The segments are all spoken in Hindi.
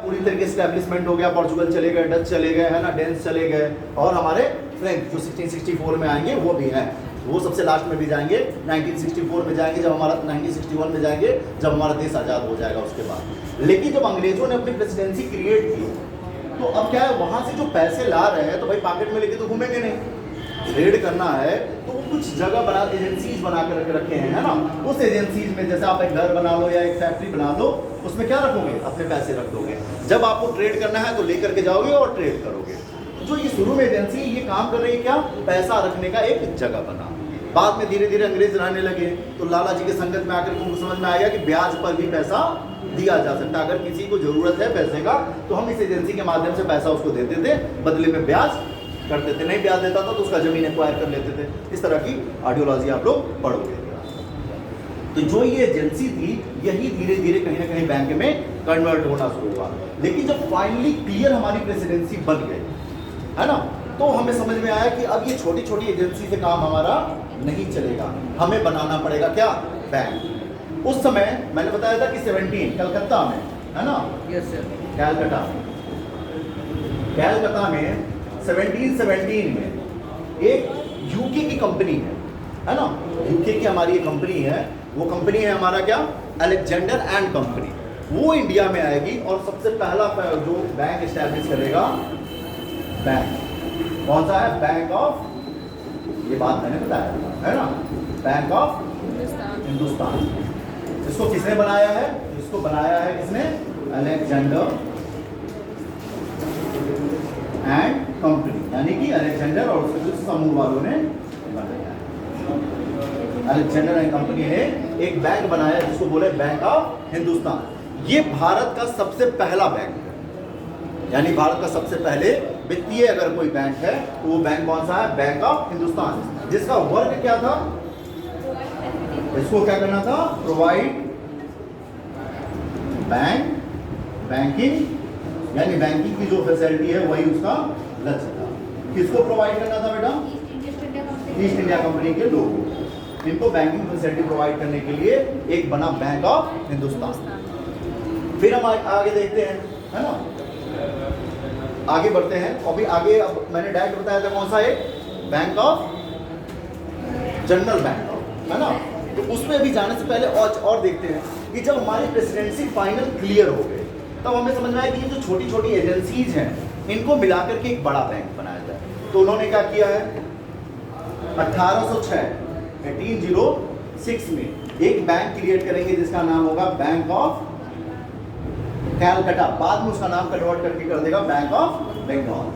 पूरी तरीके से एस्टैब्लिशमेंट हो गया, पोर्चुगल चले गए, डच चले गए, है ना, डेंस चले गए, और हमारे फ्रेंच जो 1664 में आएंगे वो भी हैं, वो सबसे लास्ट में भी जाएंगे, 1964 में जाएंगे, जब हमारा 1961 में जाएंगे जब हमारा देश आज़ाद हो जाएगा उसके बाद। लेकिन जब अंग्रेजों ने अपनी प्रेसिडेंसी क्रिएट की, तो अब क्या है, वहाँ से जो पैसे ला रहे हैं तो भाई पॉकेट में लेके तो घूमेंगे नहीं, ट्रेड करना है तो वो कुछ जगह बना, एजेंसीज बना कर रखे हैं, है ना, उस एजेंसीज में जैसे आप एक घर बना लो या एक फैक्ट्री बना लो, उसमें क्या रखोगे, अपने पैसे रख दोगे, जब आपको ट्रेड करना है तो लेकर के जाओगे और ट्रेड करोगे। जो ये शुरू में एजेंसी ये काम कर रही है क्या, पैसा रखने का एक जगह बना। बाद में धीरे धीरे अंग्रेज रहने लगे तो लाला जी के संगत में आकर उनको समझ में आया कि ब्याज पर भी पैसा दिया जा सकता है, अगर किसी को जरूरत है पैसे का तो हम इस एजेंसी के माध्यम से पैसा उसको देते थे, बदले में ब्याज करते थे, नहीं ब्याज देता था तो उसका जमीन एक्वायर कर लेते थे। इस तरह की आइडियोलॉजी आप लोग पढ़ोगे। तो जो ये एजेंसी थी यही धीरे धीरे कहीं ना कहीं बैंक में कन्वर्ट होना शुरू हुआ। लेकिन जब फाइनली क्लियर हमारी प्रेसिडेंसी बन गई, है ना, तो हमें समझ में आया कि अब ये छोटी छोटी एजेंसी से काम हमारा नहीं चलेगा, हमें बनाना पड़ेगा क्या, बैंक। उस समय मैंने बताया था कि 17 कलकत्ता में, है ना, यस सर, कैलकाटा में 1717 में एक यूके की कंपनी है ना, यूके की हमारी एक कंपनी है, वो कंपनी है हमारा क्या, अलेक्जेंडर एंड कंपनी, वो इंडिया में आएगी और सबसे पहला जो बैंक एस्टैब्लिश करेगा, बैंक कौन सा है, बैंक ऑफ, ये बात मैंने बताया है ना, बैंक ऑफ हिंदुस्तान। इसको किसने बनाया है, इसको बनाया है किसने, अलेक्जेंडर एंड कंपनी, यानी कि अलेक्जेंडर और उसके कुछ समूह वालों ने बनाया है। अलेक्जेंडर एंड कंपनी ने एक बैंक बनाया जिसको बोले बैंक ऑफ हिंदुस्तान। ये भारत का सबसे पहला बैंक है, यानी भारत का सबसे पहले वित्तीय अगर कोई बैंक है तो वो बैंक कौन सा है, बैंक ऑफ हिंदुस्तान, जिसका वर्क क्या था, इसको क्या करना था, प्रोवाइड बैंकिंग, यानी बैंकिंग की जो फैसिलिटी है वही उसका लक्ष्य था। किसको प्रोवाइड करना था बेटा, ईस्ट इंडिया कंपनी के लोगों को, इनको बैंकिंग फैसिलिटी प्रोवाइड करने के लिए एक बना बैंक ऑफ हिंदुस्तान। फिर हम आगे देखते हैं, है ना, आगे बढ़ते हैं। अभी आगे अब मैंने डायरेक्ट बताया था कौन सा, एक bank of general bank of, है ना, तो उसमें भी जाने से पहले और देखते हैं कि जब हमारी प्रेसिडेंसी फाइनल क्लियर हो गई तब हमें समझ में आया कि ये जो छोटी छोटी एजेंसीज हैं इनको मिलाकर के एक बड़ा बैंक बनाया जाए। तो उन्होंने क्या किया है, 1806 में एक बैंक क्रिएट करेंगे जिसका नाम होगा बैंक ऑफ कैलकाटा, बाद में उसका नाम कन्वर्ट करके कर देगा बैंक ऑफ बंगाल।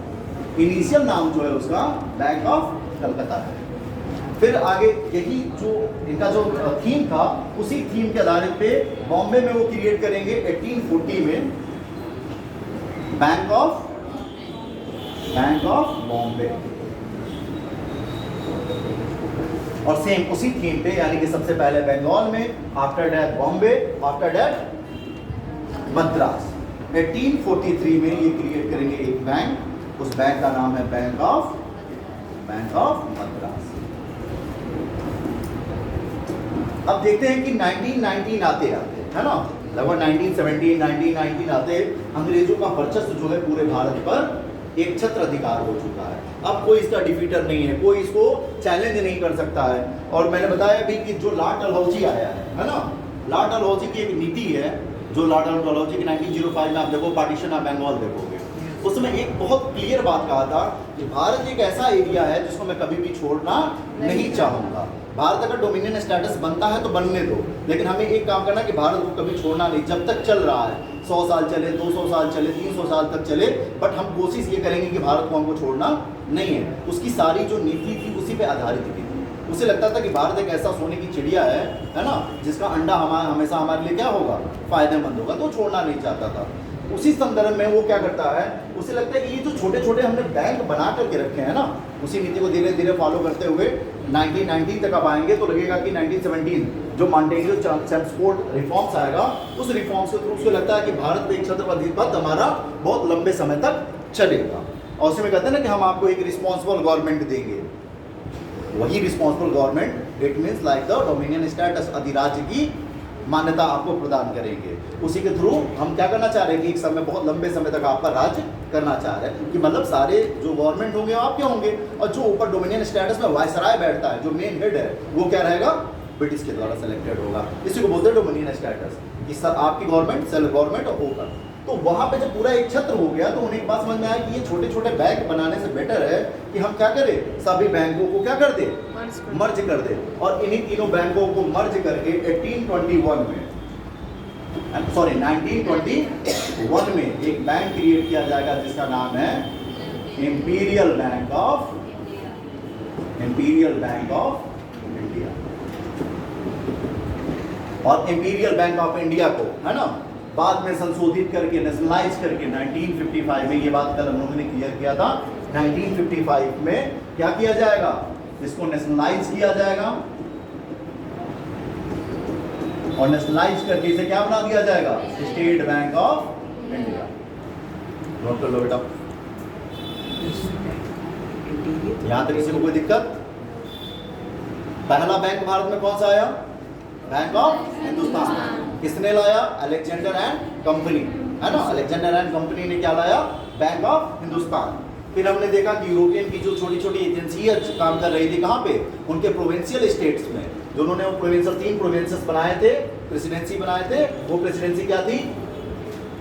इनिशियल नाम जो है उसका बैंक ऑफ कलकत्ता है। फिर आगे यही जो इनका जो थीम था उसी थीम के आधारित पे बॉम्बे में वो क्रिएट करेंगे 1840 में बैंक ऑफ बॉम्बे, और सेम उसी थीम पे, यानी कि सबसे पहले बंगाल में, after that Bombay, after that Madras. 1843 में ये क्रिएट करेंगे एक बैंक, उस बैंक का नाम है बैंक ऑफ मद्रास। अब देखते हैं कि 1919 आते है ना, लगभग 1917 1919 आते अंग्रेजों का वर्चस्व जो है पूरे भारत पर एक छत्र अधिकार हो चुका है। अब कोई इसका डिफीटर नहीं है, कोई इसको चैलेंज नहीं कर सकता है। और मैंने बताया भी कि जो लॉर्ड डलहौजी आया है ना, लॉर्ड डलहौजी की एक नीति है, जो लॉर्ड डलहौजी की 1905 में आप देखो पार्टीशन ऑफ बंगाल देखोगे, उसमें एक बहुत क्लियर बात कहा था कि भारत एक ऐसा एरिया है जिसको मैं कभी भी छोड़ना नहीं चाहूँगा। भारत अगर डोमिनियन स्टेटस बनता है तो बनने दो, लेकिन हमें एक काम करना है कि भारत को कभी छोड़ना नहीं, जब तक चल रहा है, 100 साल चले, 200 साल चले, 300 साल तक चले, बट हम कोशिश ये करेंगे कि भारत को हमको छोड़ना नहीं है। उसकी सारी जो नीति थी उसी पे आधारित थी। उसे लगता था कि भारत एक ऐसा सोने की चिड़िया है ना, जिसका अंडा हमेशा हमारे लिए क्या होगा, फायदेमंद होगा, तो छोड़ना नहीं चाहता था। उसी संदर्भ में वो क्या करता है, उसे लगता है कि ये जो छोटे छोटे हमने बैंक बना करके रखे हैं ना, उसी नीति को धीरे धीरे फॉलो करते हुए 1919 तक आप आएंगे तो लगेगा कि 1917 जो मॉन्टेग्यू चैम्सफोर्ड रिफॉर्म्स आएगा, उस रिफॉर्म्स के थ्रू उसको लगता है कि भारत पे एक छत्रपतित्व हमारा बहुत लंबे समय तक चलेगा। और उसी में कहते हैं ना कि हम आपको एक रिस्पॉन्सिबल गवर्नमेंट देंगे। वही responsible government, it means like the dominion status, अधिराज्य की मान्यता आपको प्रदान करेंगे। उसी के थ्रू हम क्या करना चाह रहे हैं कि एक समय, बहुत लंबे समय तक आपका राज्य करना चाह रहे हैं, कि मतलब सारे जो गवर्नमेंट होंगे वो आपके होंगे, और जो ऊपर डोमिनियन स्टेटस में वायसराय बैठता है, जो मेन हेड है, वो क्या रहेगा, ब्रिटिश के द्वारा सेलेक्टेड होगा। इसी को बोलते हैं डोमिनियन स्टेटस, कि सर आपकी गवर्नमेंट, सेल्फ गवर्नमेंट और ऊपर। तो वहाँ पे जब पूरा एक छत्र हो गया तो उन्हें एक बात समझ में आया कि ये छोटे छोटे बैंक बनाने से बेटर है कि हम क्या करें, सभी बैंकों को क्या कर दे, मर्ज कर दे। और इन्हीं तीनों बैंकों को मर्ज करके 1921 में एक बैंक क्रिएट किया जाएगा जिसका नाम है इंपीरियल बैंक ऑफ इंडिया। और इंपीरियल बैंक ऑफ इंडिया को, है ना, बाद में संशोधित करके, नेशनलाइज करके 1955 में, ये बात कल हम लोगों ने क्लियर किया था, 1955 में क्या किया जाएगा, इसको नेशनलाइज किया जाएगा, और नेशनलाइज करके इसे क्या बना दिया जाएगा, state bank of India. Note कर लो बेटा, यहां तक किसी को कोई दिक्कत? पहला बैंक भारत में कौन सा आया, बैंक ऑफ हिंदुस्तान। किसने लाया, अलेक्जेंडर एंड कंपनी, है ना, अलेक्जेंडर एंड कंपनी ने क्या लाया, बैंक ऑफ हिंदुस्तान। फिर हमने देखा कि यूरोपियन की जो छोटी छोटी एजेंसियां काम कर रही थी, कहाँ पे, उनके प्रोविंशियल स्टेट्स में, जो उन्होंने वो प्रोविंशियल 3 प्रोविंसेस बनाए थे, प्रेसिडेंसी बनाए थे। वो प्रेसिडेंसी क्या थी,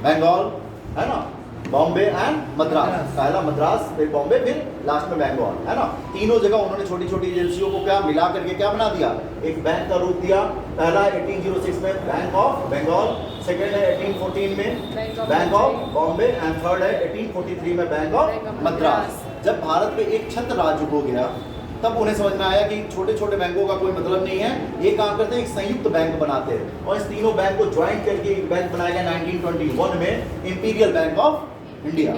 बंगाल, है ना, बॉम्बे एंड मद्रास। पहला मद्रास, फिर बॉम्बे, फिर लास्ट में बंगाल, है ना। तीनों जगह उन्होंने छोटी छोटी एजेंसियों को क्या मिला करके क्या बना दिया, एक बैंक का रूप दिया। पहला 1806 में बैंक ऑफ बंगाल, सेकेंड है 1814 में bank of Bombay, and third है 1843 में बैंक ऑफ मद्रास। जब भारत में एक छत्र राज्य हो गया तब उन्हें समझ में आया कि छोटे छोटे बैंकों का कोई मतलब नहीं है, ये काम करते हैं, एक संयुक्त बैंक बनाते हैं। और इस तीनों बैंक को ज्वाइंट करके एक बैंक बनाया गया 1921 में, इंपीरियल बैंक ऑफ इंडिया।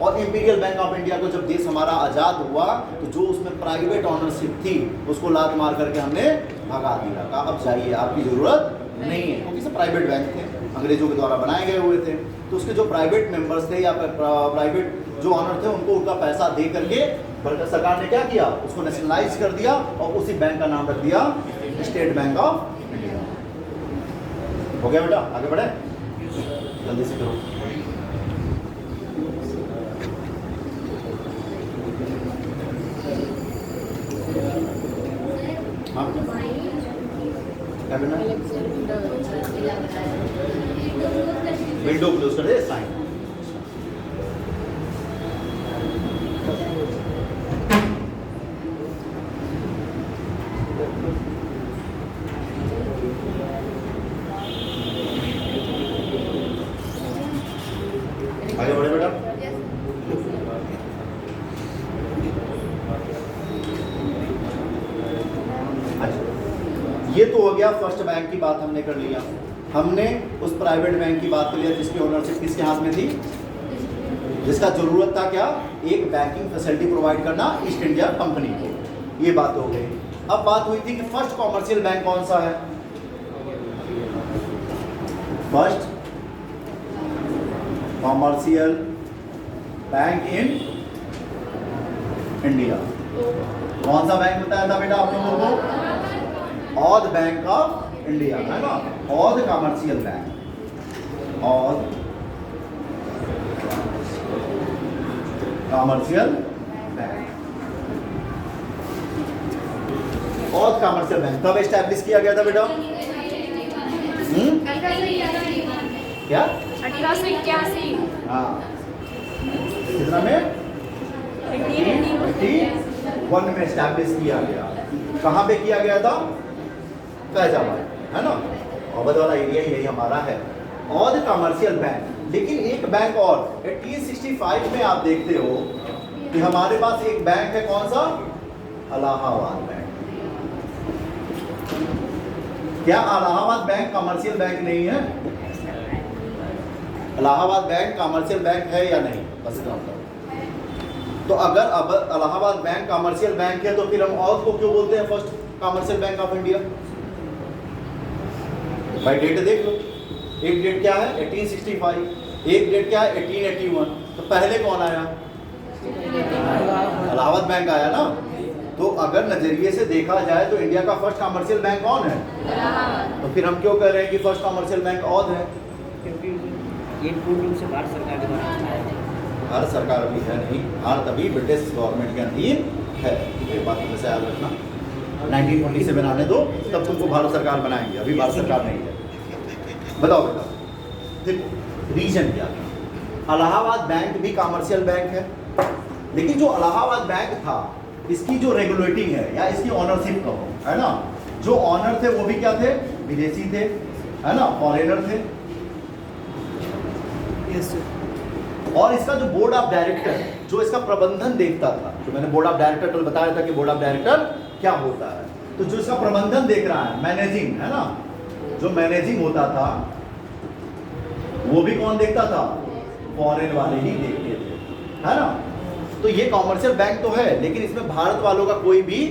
और इंपीरियल बैंक ऑफ इंडिया को जब देश हमारा आज़ाद हुआ तो जो उसमें प्राइवेट ऑनरशिप थी उसको लात मार करके हमने भगा दिया, कहा अब जाइए, आपकी ज़रूरत नहीं है, क्योंकि सब प्राइवेट बैंक थे, अंग्रेजों के द्वारा बनाए गए हुए थे। तो उसके जो प्राइवेट मेंबर्स थे या प्राइवेट जो ऑनर थे, उनको उनका पैसा दे करके सरकार ने क्या किया, उसको नेशनलाइज कर दिया और उसी बैंक का नाम रख दिया स्टेट बैंक ऑफ इंडिया। हो गया बेटा, आगे बढ़े, जल्दी से करो। हाँ क्या करना है, विंडो क्लोज कर दे, साइन। आगे बढ़े बेटा। ये तो हो गया फर्स्ट बैंक की बात हमने कर लिया। हमने उस प्राइवेट बैंक की बात कर लिया जिसकी ओनरशिप किसके हाथ में थी, जिसका जरूरत था क्या, एक बैंकिंग फैसिलिटी प्रोवाइड करना ईस्ट इंडिया कंपनी को। ये बात हो गई। अब बात हुई थी कि फर्स्ट कॉमर्शियल बैंक कौन सा है, first commercial bank in India. कौन सा बैंक बताया था बेटा आप लोगों को, ऑद बैंक ऑफ इंडिया, है ना, other commercial bank, other commercial bank. Other commercial bank कब एस्टैब्लिश किया गया था बेटा, क्या 1881। हाँ, कितना में 1881 में एस्टैब्लिश किया गया। कहाँ पे किया गया था, फैजाबाद, है ना, अवध वाला एरिया यही हमारा है, ऑद कॉमर्शियल बैंक। लेकिन एक बैंक और 1865 में आप देखते हो कि हमारे पास एक बैंक है, कौन सा, इलाहाबाद बैंक। क्या इलाहाबाद बैंक कॉमर्शियल बैंक नहीं है, इलाहाबाद बैंक कॉमर्शियल बैंक है या नहीं, बस इतना बताओ। तो अगर अब इलाहाबाद बैंक कॉमर्शियल बैंक है तो फिर हम ऑद को क्यों बोलते हैं first commercial bank of India. भाई डेट देख लो, एक डेट क्या है 1865, एक डेट क्या है 1881। तो पहले कौन आया, इलाहाबाद बैंक आया ना। तो अगर नजरिए से देखा जाए तो इंडिया का फर्स्ट कमर्शियल बैंक कौन है? इलाहाबाद। तो फिर हम क्यों कह रहे हैं कि फर्स्ट कमर्शियल बैंक औध है? क्योंकि ये पूर्ण रूप से भारत सरकार के द्वारा चलाया जाता है। भारत सरकार अभी है नहीं, भारत अभी ब्रिटिश गवर्नमेंट के अधीन है, ये बात हमेशा याद रखना। 1947 आने दो, तब तुमको भारत सरकार बनाएंगे, अभी भारत सरकार नहीं है। बताओ बेटा, देखो रीजन क्या है? इलाहाबाद बैंक भी कमर्शियल बैंक है, लेकिन जो इलाहाबाद बैंक था इसकी जो रेगुलेटिंग है या इसकी ऑनरशिप कहो, है ना, जो ऑनर थे वो भी क्या थे? विदेशी थे, है ना, फॉरेनर थे। और इसका जो बोर्ड ऑफ डायरेक्टर जो इसका प्रबंधन देखता था, जो मैंने बोर्ड ऑफ डायरेक्टर कल बताया था कि बोर्ड ऑफ डायरेक्टर क्या होता है, तो जो इसका प्रबंधन देख रहा है, मैनेजिंग, है ना, जो मैनेजिंग होता था वो भी कौन देखता था? फॉरेन वाले ही देखते थे, है ना। तो ये कॉमर्शियल बैंक तो है, लेकिन इसमें भारत वालों का कोई भी,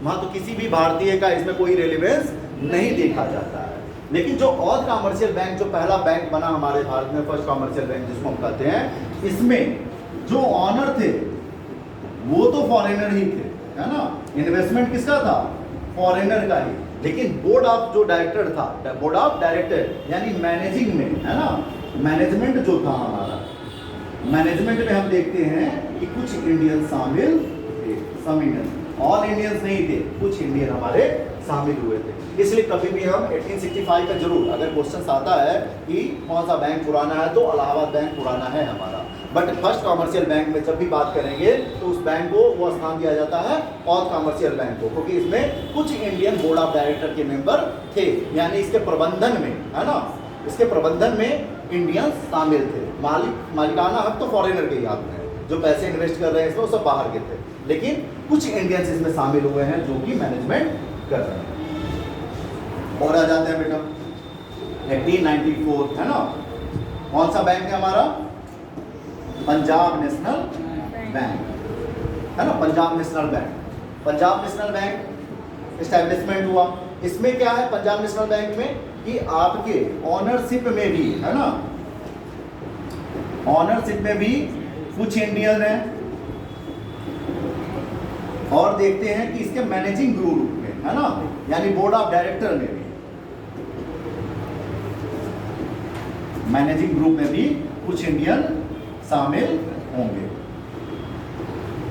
वहां तो किसी भी भारतीय का इसमें कोई रेलेवेंस नहीं देखा जाता है। लेकिन जो और कॉमर्शियल बैंक, जो पहला बैंक बना हमारे भारत में, फर्स्ट कॉमर्शियल बैंक जिसको हम कहते हैं, इसमें जो ऑनर थे वो तो फॉरेनर ही थे, है ना। इन्वेस्टमेंट किसका था? फॉरेनर का ही। लेकिन बोर्ड ऑफ जो डायरेक्टर था, बोर्ड ऑफ डायरेक्टर यानी मैनेजिंग में, है ना, मैनेजमेंट जो था हमारा, मैनेजमेंट में हम देखते हैं कि कुछ इंडियन शामिल थे, सम इंडियन, ऑल इंडियंस नहीं थे, कुछ इंडियन हमारे शामिल हुए थे। इसलिए कभी भी हम 1865 का जरूर, अगर क्वेश्चन आता है कि कौन सा बैंक पुराना है, तो इलाहाबाद बैंक पुराना है हमारा। बट फर्स्ट कॉमर्शियल बैंक में जब भी बात करेंगे तो उस बैंक को वो स्थान दिया जाता है और कॉमर्शियल बैंक को, क्योंकि इसमें कुछ इंडियन बोर्ड ऑफ डायरेक्टर के मेंबर थे, यानी इसके प्रबंधन में, है ना, इसके प्रबंधन में इंडियंस शामिल थे। मालिकाना हक तो फॉरेनर के ही हाथ में है, जो पैसे इन्वेस्ट कर रहे हैं इसमें वो सब बाहर के थे, लेकिन कुछ इंडियंस इसमें शामिल हुए हैं जो कि मैनेजमेंट कर रहे हैं। और आ जाते हैं बेटा 1894, है ना, कौन सा बैंक है हमारा? पंजाब नेशनल बैंक, है ना, Punjab national bank. Punjab national bank establishment हुआ। इसमें क्या है पंजाब नेशनल बैंक में कि आपके ऑनरशिप में भी, है ना, ऑनरशिप में भी कुछ इंडियन है, और देखते हैं कि इसके मैनेजिंग ग्रुप में, है ना, यानी बोर्ड ऑफ डायरेक्टर में भी, मैनेजिंग ग्रुप में भी कुछ इंडियन शामिल होंगे।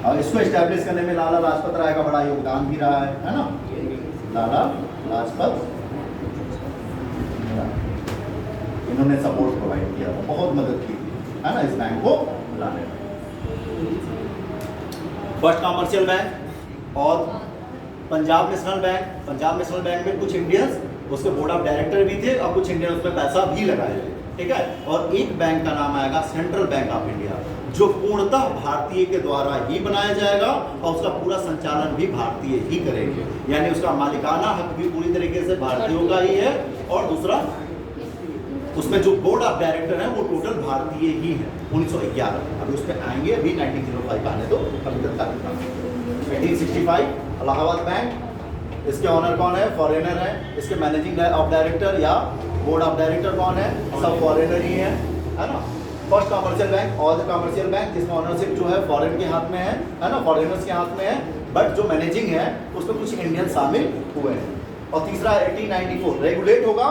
और इसको एस्टैब्लिश करने में लाला लाजपत राय का बड़ा योगदान भी रहा है ना, लाला लाजपत इन्होंने सपोर्ट प्रोवाइड किया, बहुत मदद की थी, है ना, इस बैंक को लाने में। फर्स्ट कॉमर्शियल बैंक और Punjab national bank, Punjab national bank में कुछ इंडियंस उसके बोर्ड ऑफ डायरेक्टर भी थे और कुछ इंडियन उसमें पैसा भी लगाए थे, ठीक है। और एक बैंक का नाम आएगा सेंट्रल बैंक ऑफ इंडिया, जो पूर्णतः भारतीय के द्वारा ही बनाया जाएगा और उसका पूरा संचालन भी भारतीय ही करेंगे, यानी उसका मालिकाना हक भी पूरी तरीके से भारतीयों का ही है। और दूसरा, उसमें जो बोर्ड ऑफ डायरेक्टर है वो टोटल भारतीय ही है। 1911, अभी उस पर आएंगे, अभी 1905 आने दो, अभी तक का 1865 इलाहाबाद बैंक, इसके ऑनर कौन है? फॉरेनर है। इसके मैनेजिंग ऑफ डायरेक्टर या बोर्ड ऑफ डायरेक्टर कौन है? सब फॉरेनर ही है ना। फर्स्ट कॉमर्शियल बैंक और कॉमर्शियल बैंक जिसमें ऑनरशिप जो है फॉरेन के हाथ में है ना, फॉरेनर्स के हाथ में है, बट जो मैनेजिंग है उसमें कुछ इंडियन शामिल हुए हैं। और तीसरा 1894 रेगुलेट होगा,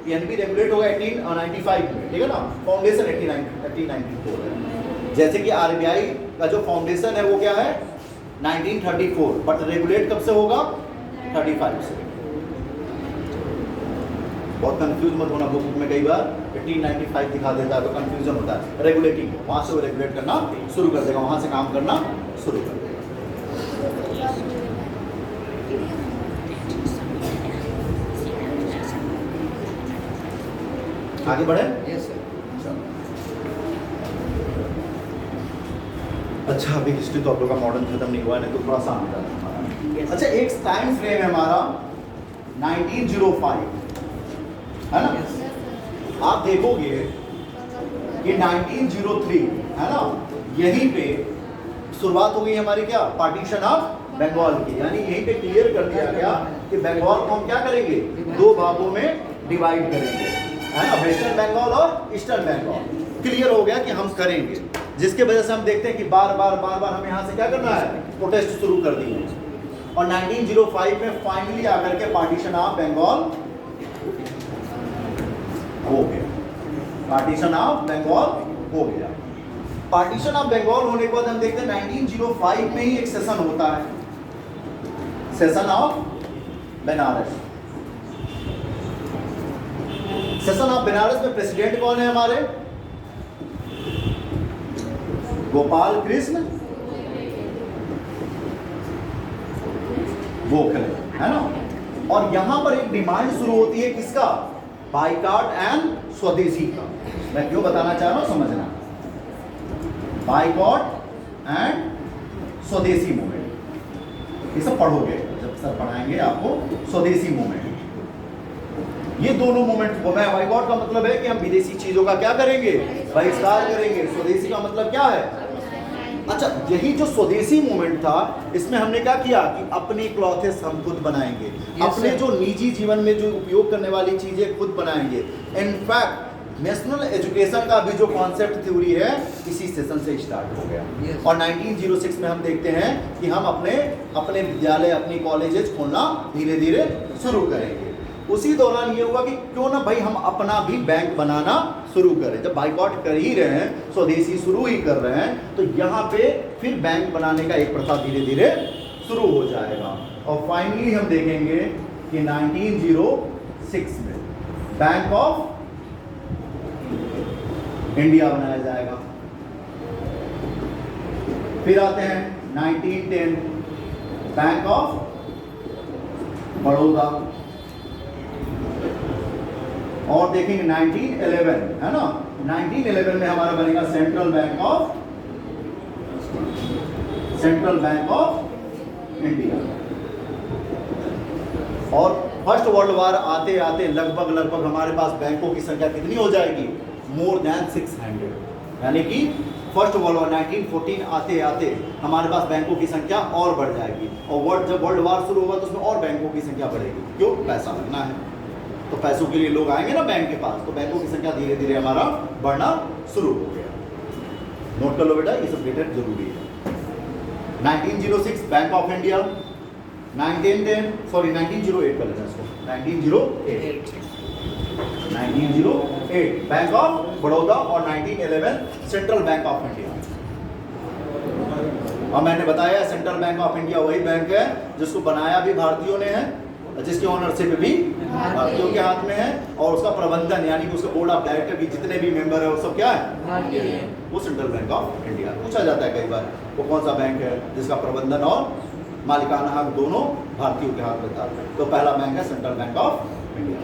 पीएनबी रेगुलेट होगा 1895 में, ठीक है ना। फाउंडेशन 1894 है। जैसे कि आरबीआई का जो फाउंडेशन है वो क्या है? 1934, बट रेगुलेट कब से होगा? 35 से। बहुत कंफ्यूज मत होना, बुक में कई बार 1895 दिखा देता है तो कंफ्यूजन होता है। रेगुलेटिंग वहां से वो रेगुलेट करना शुरू कर देगा, वहां से काम करना शुरू कर देगा। आगे बढ़े? Yes sir. अच्छा, अभी हिस्ट्री तो आप लोग का मॉडर्न खत्म नहीं हुआ, नहीं तो थोड़ा सा आगे हमारा। अच्छा, एक टाइम फ्रेम है हमारा 1905, है ना। आप देखोगे कि 1903, है ना, यहीं पे शुरुआत हो गई हमारी क्या? पार्टीशन ऑफ बंगाल की, यानी यहीं पे क्लियर कर दिया गया कि बंगाल को हम क्या करेंगे? दो भागों में डिवाइड करेंगे, है ना, वेस्टर्न बंगाल और ईस्टर्न बंगाल। क्लियर हो गया कि हम करेंगे, जिसके वजह से हम देखते हैं कि बार बार हमें यहाँ से क्या करना है? प्रोटेस्ट शुरू कर दिए। और 1905 में फाइनली आकर के पार्टीशन ऑफ बंगाल हो गया। पार्टीशन ऑफ बंगाल हो गया। पार्टीशन ऑफ बंगाल होने के बाद हम देखते हैं 1905 में ही एक सेशन होता है, session of Banaras. Session of Banaras में प्रेसिडेंट कौन है हमारे? गोपाल कृष्ण गोखले, है ना। और यहां पर एक डिमांड शुरू होती है किसका? बाइकॉट एंड स्वदेशी का। मैं क्यों बताना चाह रहा हूं समझना। बाइकॉट एंड स्वदेशी मूवमेंट, ये सब पढ़ोगे जब सर पढ़ाएंगे आपको। स्वदेशी मूवमेंट, ये दोनों मूवमेंट को, मैं बाइकॉट का मतलब है कि हम विदेशी चीजों का क्या करेंगे? बहिष्कार करेंगे। स्वदेशी का मतलब क्या है? अच्छा, यही जो स्वदेशी मूवमेंट था, इसमें हमने क्या किया कि अपने क्लॉथेस हम खुद बनाएंगे, अपने जो निजी जीवन में जो उपयोग करने वाली चीजें खुद बनाएंगे। इनफैक्ट नेशनल एजुकेशन का भी जो कॉन्सेप्ट थ्योरी है इसी सेशन से स्टार्ट हो गया। और 1906 में हम देखते हैं कि हम अपने विद्यालय, अपनी कॉलेजेस खोलना धीरे धीरे शुरू करेंगे। उसी दौरान ये हुआ कि क्यों ना भाई हम अपना भी बैंक बनाना शुरू करें। जब बाइकॉट कर ही रहे हैं, स्वदेशी शुरू ही कर रहे हैं, तो यहाँ पे फिर बैंक बनाने का एक प्रथा धीरे धीरे शुरू हो जाएगा। और फाइनली हम देखेंगे कि 1906 में बैंक ऑफ इंडिया बनाया जाएगा। फिर आते हैं 1910 बैंक ऑफ बड़ौदा। और देखेंगे 1911, है ना। 1911 में हमारा बनेगा सेंट्रल बैंक ऑफ इंडिया। और फर्स्ट वर्ल्ड वार आते आते लगभग हमारे पास बैंकों की संख्या कितनी हो जाएगी? More than 600। यानी कि फर्स्ट वर्ल्ड वार 1914 आते आते हमारे पास बैंकों की संख्या और बढ़ जाएगी। और जब वर्ल्ड वार शुरू होगा तो उसमें और बैंकों की संख्या बढ़ेगी। क्यों? पैसा लगना है, तो पैसों के लिए लोग आएंगे ना बैंक के पास, तो बैंकों की संख्या धीरे धीरे हमारा बढ़ना शुरू हो गया। नोट कर लो बेटा, ये सब डेटा जरूरी है। 1906 बैंक ऑफ इंडिया, 1908 कर लेना इसको, 1908 बैंक ऑफ बड़ौदा और 1911 सेंट्रल बैंक ऑफ इंडिया। और मैंने बताया सेंट्रल बैंक ऑफ इंडिया वही बैंक है जिसको बनाया भी भारतीयों ने है, जिसकी ऑनरशिप भी भारतीयों के हाथ में है, और उसका प्रबंधन यानी कि उसका बोर्ड ऑफ डायरेक्टर की जितने भी मेंबर है वो सब क्या है? वो सेंट्रल बैंक ऑफ इंडिया। पूछा जाता है कई बार वो कौन सा बैंक है जिसका प्रबंधन और मालिकाना हक दोनों भारतीयों के हाथ में था। तो पहला बैंक है सेंट्रल बैंक ऑफ इंडिया।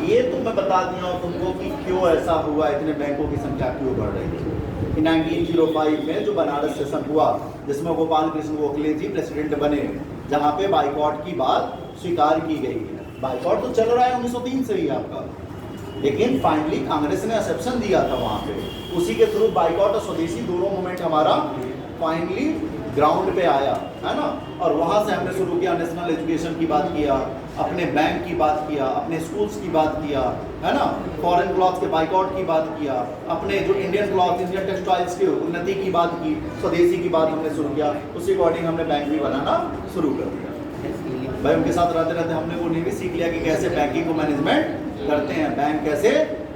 ये तो मैं बता दिया हूँ तुमको कि क्यों ऐसा हुआ, इतने बैंकों की संख्या क्यों बढ़ रही है। 1905 में जो बनारस सेशन हुआ जिसमें गोपाल कृष्ण गोखले जी प्रेसिडेंट बने, जहाँ पे बाइकॉट की बात स्वीकार की गई है। बाइकॉट तो चल रहा है 1903 से ही आपका, लेकिन फाइनली कांग्रेस ने एक्सेप्शन दिया था वहाँ पे, उसी के थ्रू बाइकॉट और स्वदेशी दोनों मूवमेंट हमारा फाइनली ग्राउंड पे आया, है ना। और वहाँ से हमने शुरू किया, नेशनल एजुकेशन की बात किया, अपने बैंक की बात किया, अपने स्कूल्स की बात किया, है ना, फॉरेन क्लॉथ्स के बाइकआउट की बात किया, अपने जो इंडियन क्लॉथ, इंडियन टेक्सटाइल्स की उन्नति की बात की, स्वदेशी की बात हमने शुरू किया। उसी अकॉर्डिंग हमने बैंक भी बनाना शुरू कर दिया। भाई उनके साथ रहते रहते हमने वो नहीं भी सीख लिया कि कैसे बैंकिंग को मैनेजमेंट करते हैं, बैंक कैसे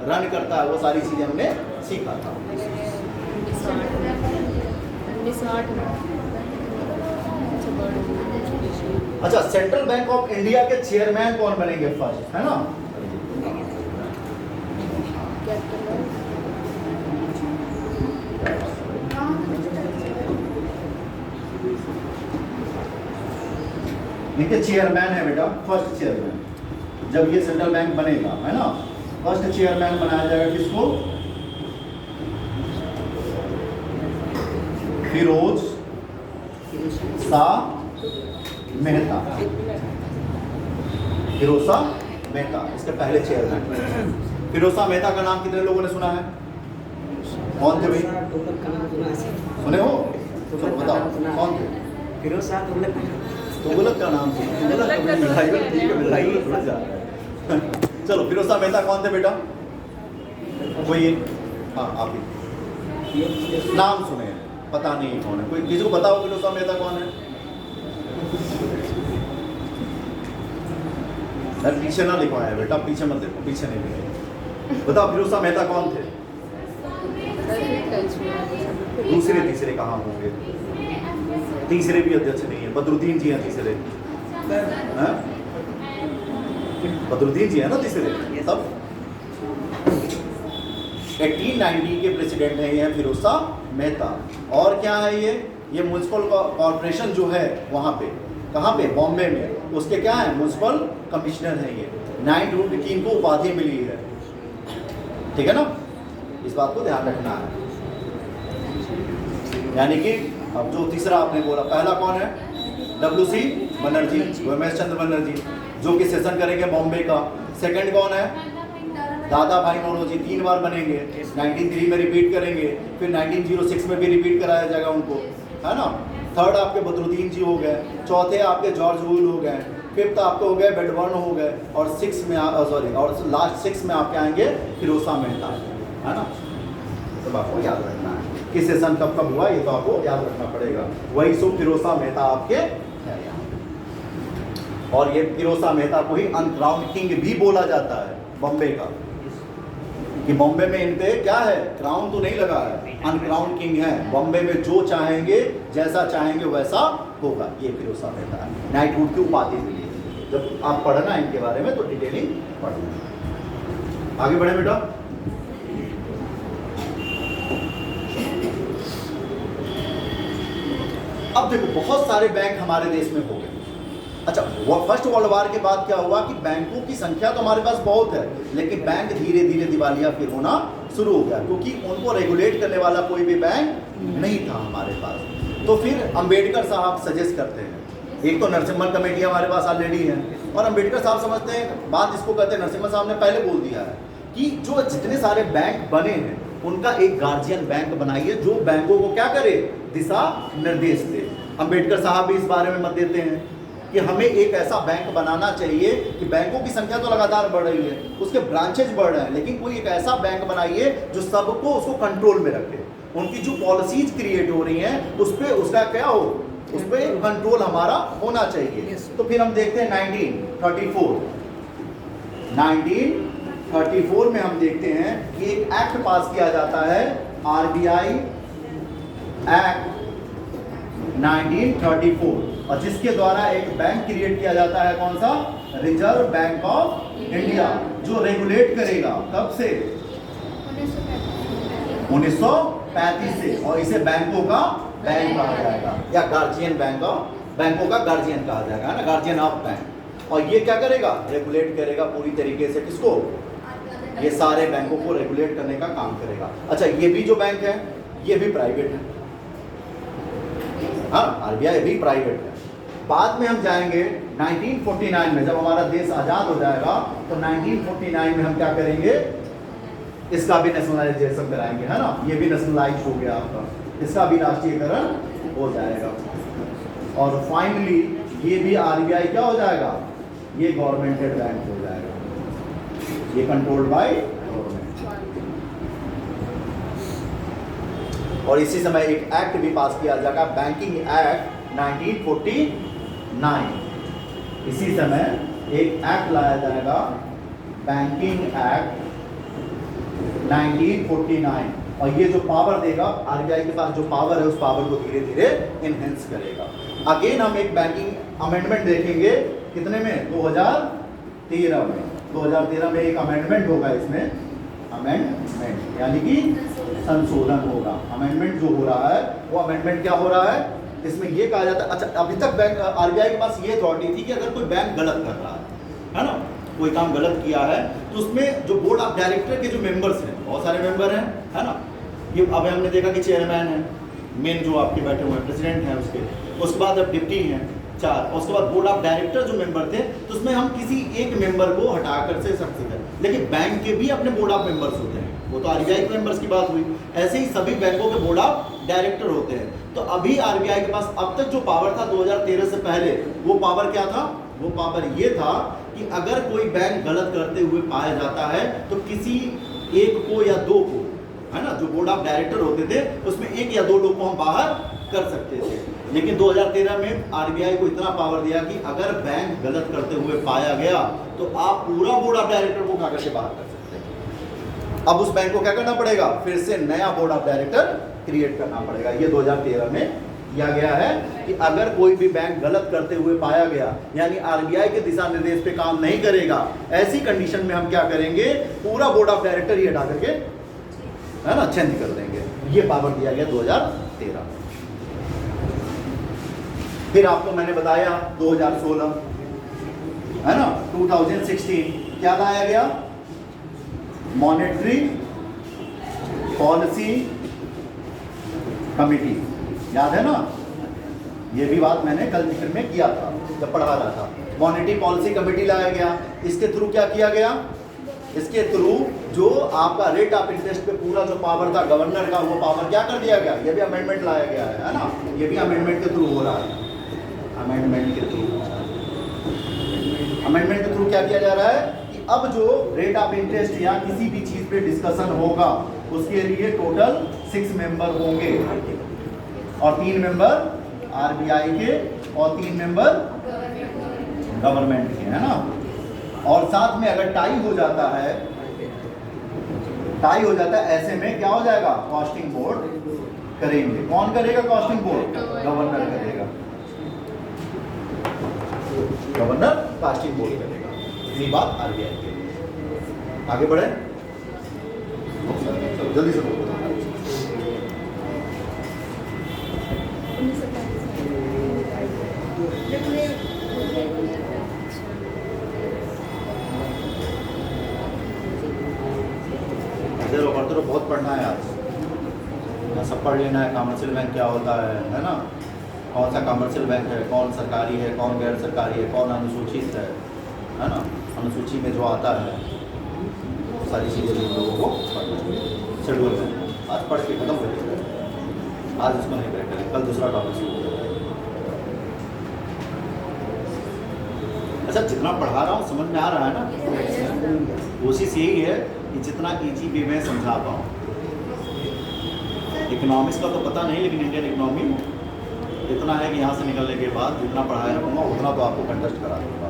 रन करता है, वो सारी चीज़ें हमने सीखा था। अच्छा, सेंट्रल बैंक ऑफ इंडिया के चेयरमैन कौन बनेंगे फर्स्ट, है ना। इनके चेयरमैन है बेटा, फर्स्ट चेयरमैन जब ये सेंट्रल बैंक बनेगा, है ना, फर्स्ट चेयरमैन बनाया जाएगा किसको? फिरोज शाह मेहता। फिरोज शाह मेहता इसके पहले चेयरमैन। फिरोज शाह मेहता का नाम कितने लोगों ने सुना है? कौन थे भाई? सुने हो? चलो बताओ कौन थे? फिरोज शाह तुगलक का नाम सुना? चलो फिरोज शाह मेहता कौन थे बेटा? कोई हाँ आप ही नाम सुने हैं, पता नहीं कौन है, कोई किसी को बताओ फिरोजा मेहता कौन है? यार पीछे ना लिखवाया बेटा, पीछे मत देखो, पीछे नहीं लिखो। बताओ फिरोजा मेहता कौन थे? दूसरे तीसरे कहाँ होंगे? तीसरे भी अध्यक्ष नहीं है, बदरुद्दीन जी हैं तीसरे, हैं? बदरुद्दीन जी है ना तीसरे। तब 1890 के प्रेसिडेंट हैं ये फिरोजा मेहता। और क्या है ये म्युनिसिपल कॉर्पोरेशन जो है वहाँ पे, कहाँ पे? बॉम्बे में, उसके क्या है? म्युनिसिपल कमिश्नर हैं ये। नाइटहुड की इनको उपाधि मिली है, ठीक है ना, इस बात को ध्यान रखना है। यानी कि अब जो तीसरा आपने बोला, पहला कौन है? WC बनर्जी, उमेश चंद्र बनर्जी, जो कि सेशन करेंगे बॉम्बे का। सेकंड कौन है? दादा भाई नौरोजी, 3 बार बनेंगे, 1903 में रिपीट करेंगे, फिर 1906 में भी रिपीट कराया जाएगा उनको, है ना। थर्ड आपके बदरुद्दीन जी हो गए, चौथे आपके जॉर्ज वुल हो गए, फिफ्थ आपके हो गए बेडबर्न हो गए, और और लास्ट 6 में आपके आएंगे फिरोजा मेहता, है ना। तो आपको याद रखना है कि सेशन कब कब हुआ, ये तो आपको याद रखना पड़ेगा। वही सो फिरोजा मेहता आपके है यहाँ। और ये फिरोजा मेहता को ही अनक्राउंड किंग भी बोला जाता है बॉम्बे का, कि बॉम्बे में इन पे क्या है? क्राउन तो नहीं लगा है, अनक्राउंड किंग है। बॉम्बे में जो चाहेंगे, जैसा चाहेंगे वैसा होगा। ये फिरोजा मेहता है, नाइटहुड की उपाधि मिली है। जब आप पढ़ना इनके बारे में तो डिटेलिंग पढ़ना। आगे बढ़े बेटा। अब देखो बहुत सारे बैंक हमारे देश में हो गए। अच्छा, फर्स्ट वर्ल्ड वार के बाद क्या हुआ कि बैंकों की संख्या तो हमारे पास बहुत है, लेकिन बैंक धीरे धीरे दिवालिया फिर होना शुरू हो गया, क्योंकि उनको रेगुलेट करने वाला कोई भी बैंक नहीं था हमारे पास। तो फिर अंबेडकर साहब सजेस्ट करते हैं, एक तो नरसिम्हा कमेटी हमारे पास ऑलरेडी है, और अंबेडकर साहब समझते हैं, बात इसको कहते हैं, नरसिम्हा साहब ने पहले बोल दिया है कि जो जितने सारे बैंक बने हैं उनका एक गार्जियन बैंक बनाइए, जो बैंकों को क्या करे? दिशा निर्देश दे। अंबेडकर साहब भी इस बारे में मत देते हैं कि हमें एक ऐसा बैंक बनाना चाहिए कि बैंकों की संख्या तो लगातार बढ़ रही है, उसके ब्रांचेज बढ़ रहे हैं, लेकिन कोई एक ऐसा बैंक बनाइए जो सबको उसको कंट्रोल में रखे। उनकी जो पॉलिसीज क्रिएट हो रही हैं उस पर उसका क्या हो, उस पर कंट्रोल हमारा होना चाहिए। तो फिर हम देखते हैं 1934 में हम देखते हैं कि एक एक्ट पास किया जाता है, RBI एक्ट 1934, और जिसके द्वारा एक बैंक क्रिएट किया जाता है, कौन सा? रिजर्व बैंक ऑफ इंडिया, जो रेगुलेट करेगा कब से? 1935 से, और इसे बैंकों का बैंक कहा जाएगा, या गार्जियन बैंक ऑफ, बैंकों का गार्जियन कहा जाएगा ना, गार्जियन ऑफ बैंक। और ये क्या करेगा? रेगुलेट करेगा पूरी तरीके से, किसको? ये सारे बैंकों को रेगुलेट करने का काम करेगा। अच्छा, ये भी जो बैंक है ये भी प्राइवेट है, हाँ, RBI भी प्राइवेट है। बाद में हम जाएंगे 1949 में, जब हमारा देश आजाद हो जाएगा तो 1949 में हम क्या करेंगे? इसका भी नेशनलाइजेशन कराएंगे, है ना। ये भी नेशनलाइज हो गया आपका, इसका भी राष्ट्रीयकरण हो जाएगा। और फाइनली ये भी RBI क्या हो जाएगा? ये गवर्नमेंटेड बैंक हो जाएगा, ये कंट्रोल्ड बाय गवर्नमेंट। और इसी समय एक एक्ट भी पास किया जाएगा, बैंकिंग एक्ट 1949। इसी समय एक एक्ट लाया जाएगा, बैंकिंग एक्ट 1949, और ये जो पावर देगा, RBI के पास जो पावर है उस पावर को धीरे धीरे इनहेंस करेगा। अगेन हम एक बैंकिंग अमेंडमेंट देखेंगे, कितने में? 2013 में। 2013 में एक अमेंडमेंट होगा, इसमें अमेंडमेंट यानी कि संशोधन होगा। अमेंडमेंट जो हो रहा है वो अमेंडमेंट क्या हो रहा है? इसमें ये कहा जाता है, अच्छा अभी तक बैंक RBI के पास ये अथॉरिटी थी कि अगर कोई बैंक गलत कर रहा है ना, कोई काम गलत किया है, तो उसमें जो बोर्ड ऑफ डायरेक्टर के जो मेंबर्स हैं, बहुत सारे मेंबर हैं, है ना। ये अब हमने देखा कि चेयरमैन है, मेन जो आपके बैठे हुए हैं, प्रेसिडेंट हैं उसके बाद अब डिप्टी हैं 4, उसके बाद बोर्ड ऑफ डायरेक्टर जो मेंबर थे, तो उसमें हम किसी एक मेंबर को हटाकर से सकते हैं। लेकिन बैंक के भी अपने बोर्ड ऑफ मेंबर्स होते हैं, वो तो RBI के मेंबर्स की बात हुई, ऐसे ही सभी बैंकों के बोर्ड ऑफ डायरेक्टर होते हैं। तो अभी RBI के पास अब तक जो पावर था 2013 से पहले, वो पावर क्या था? वो पावर ये था कि अगर कोई बैंक गलत करते हुए पाया जाता है तो किसी एक को या दो को है ना, जो बोर्ड ऑफ डायरेक्टर होते थे उसमें 1 या 2 लोग को हम बाहर कर सकते थे। लेकिन 2013 में आरबीआई को इतना पावर दिया कि अगर बैंक गलत करते हुए पाया गया तो आप पूरा बोर्ड ऑफ डायरेक्टर को उठा करके बाहर कर सकते हैं। अब उस बैंक को क्या करना पड़ेगा, फिर से नया बोर्ड ऑफ डायरेक्टर क्रिएट करना पड़ेगा। ये 2013 में किया गया है कि अगर कोई भी बैंक गलत करते हुए पाया गया, यानी आरबीआई के दिशा निर्देश पे काम नहीं करेगा, ऐसी कंडीशन में हम क्या करेंगे, पूरा बोर्ड ऑफ डायरेक्टर ही हटा करके, है ना, चेंज कर देंगे। ये पावर दिया गया 2013। फिर आपको मैंने बताया 2016, है ना, 2016 क्या लाया गया, मॉनेटरी पॉलिसी कमिटी, याद है ना, ये भी बात मैंने कल जिक्र में किया था जब पढ़ा रहा था। मॉनेटरी पॉलिसी कमेटी लाया गया। इसके थ्रू क्या किया गया, इसके थ्रू जो आपका रेट ऑफ इंटरेस्ट पे पूरा जो पावर था गवर्नर का, वो पावर क्या कर दिया गया, ये भी अमेंडमेंट लाया गया है ना, ये भी अमेंडमेंट के थ्रू हो रहा है। अमेंडमेंट के थ्रू क्या किया जा रहा है कि अब जो रेट ऑफ इंटरेस्ट या किसी भी चीज पे डिस्कशन होगा उसके लिए टोटल 6 मेंबर होंगे, और 3 मेंबर आरबीआई के और 3 मेंबर गवर्नमेंट के, है ना। और साथ में अगर टाई हो जाता है, ऐसे में क्या हो जाएगा, कॉस्टिंग बोर्ड करेंगे। कौन करेगा कॉस्टिंग बोर्ड, गवर्नर करेगा, गवर्नर कास्टिंग बोर्ड करेगा। इतनी बात आरबीआई के। आगे बढ़े, जल्दी से बोलो। चलो बहुत पढ़ना है आज, सब पढ़ लेना है। कमर्शियल बैंक क्या होता है ना, कौन सा कमर्शियल बैंक है, कौन सरकारी है, कौन गैर सरकारी है, कौन अनुसूचित है ना, अनुसूची में जो आता है, सारी चीज़ें हम लोगों को पढ़ना है शेड्यूल में। आज पढ़ के खत्म कर देंगे, आज इसको नहीं करेंगे, कल दूसरा टॉपिक शुरू करेंगे। अच्छा, जितना पढ़ा रहा हूँ समझ में आ रहा है ना, कोशिश यही है कि जितना ईजी वे में समझा पाऊँ। इकोनॉमिक्स का तो पता नहीं, लेकिन इंडियन इकोनॉमी इतना है कि यहाँ से निकलने के बाद जितना पढ़ाया रहूँगा उतना तो आपको कंटेस्ट करा दूँगा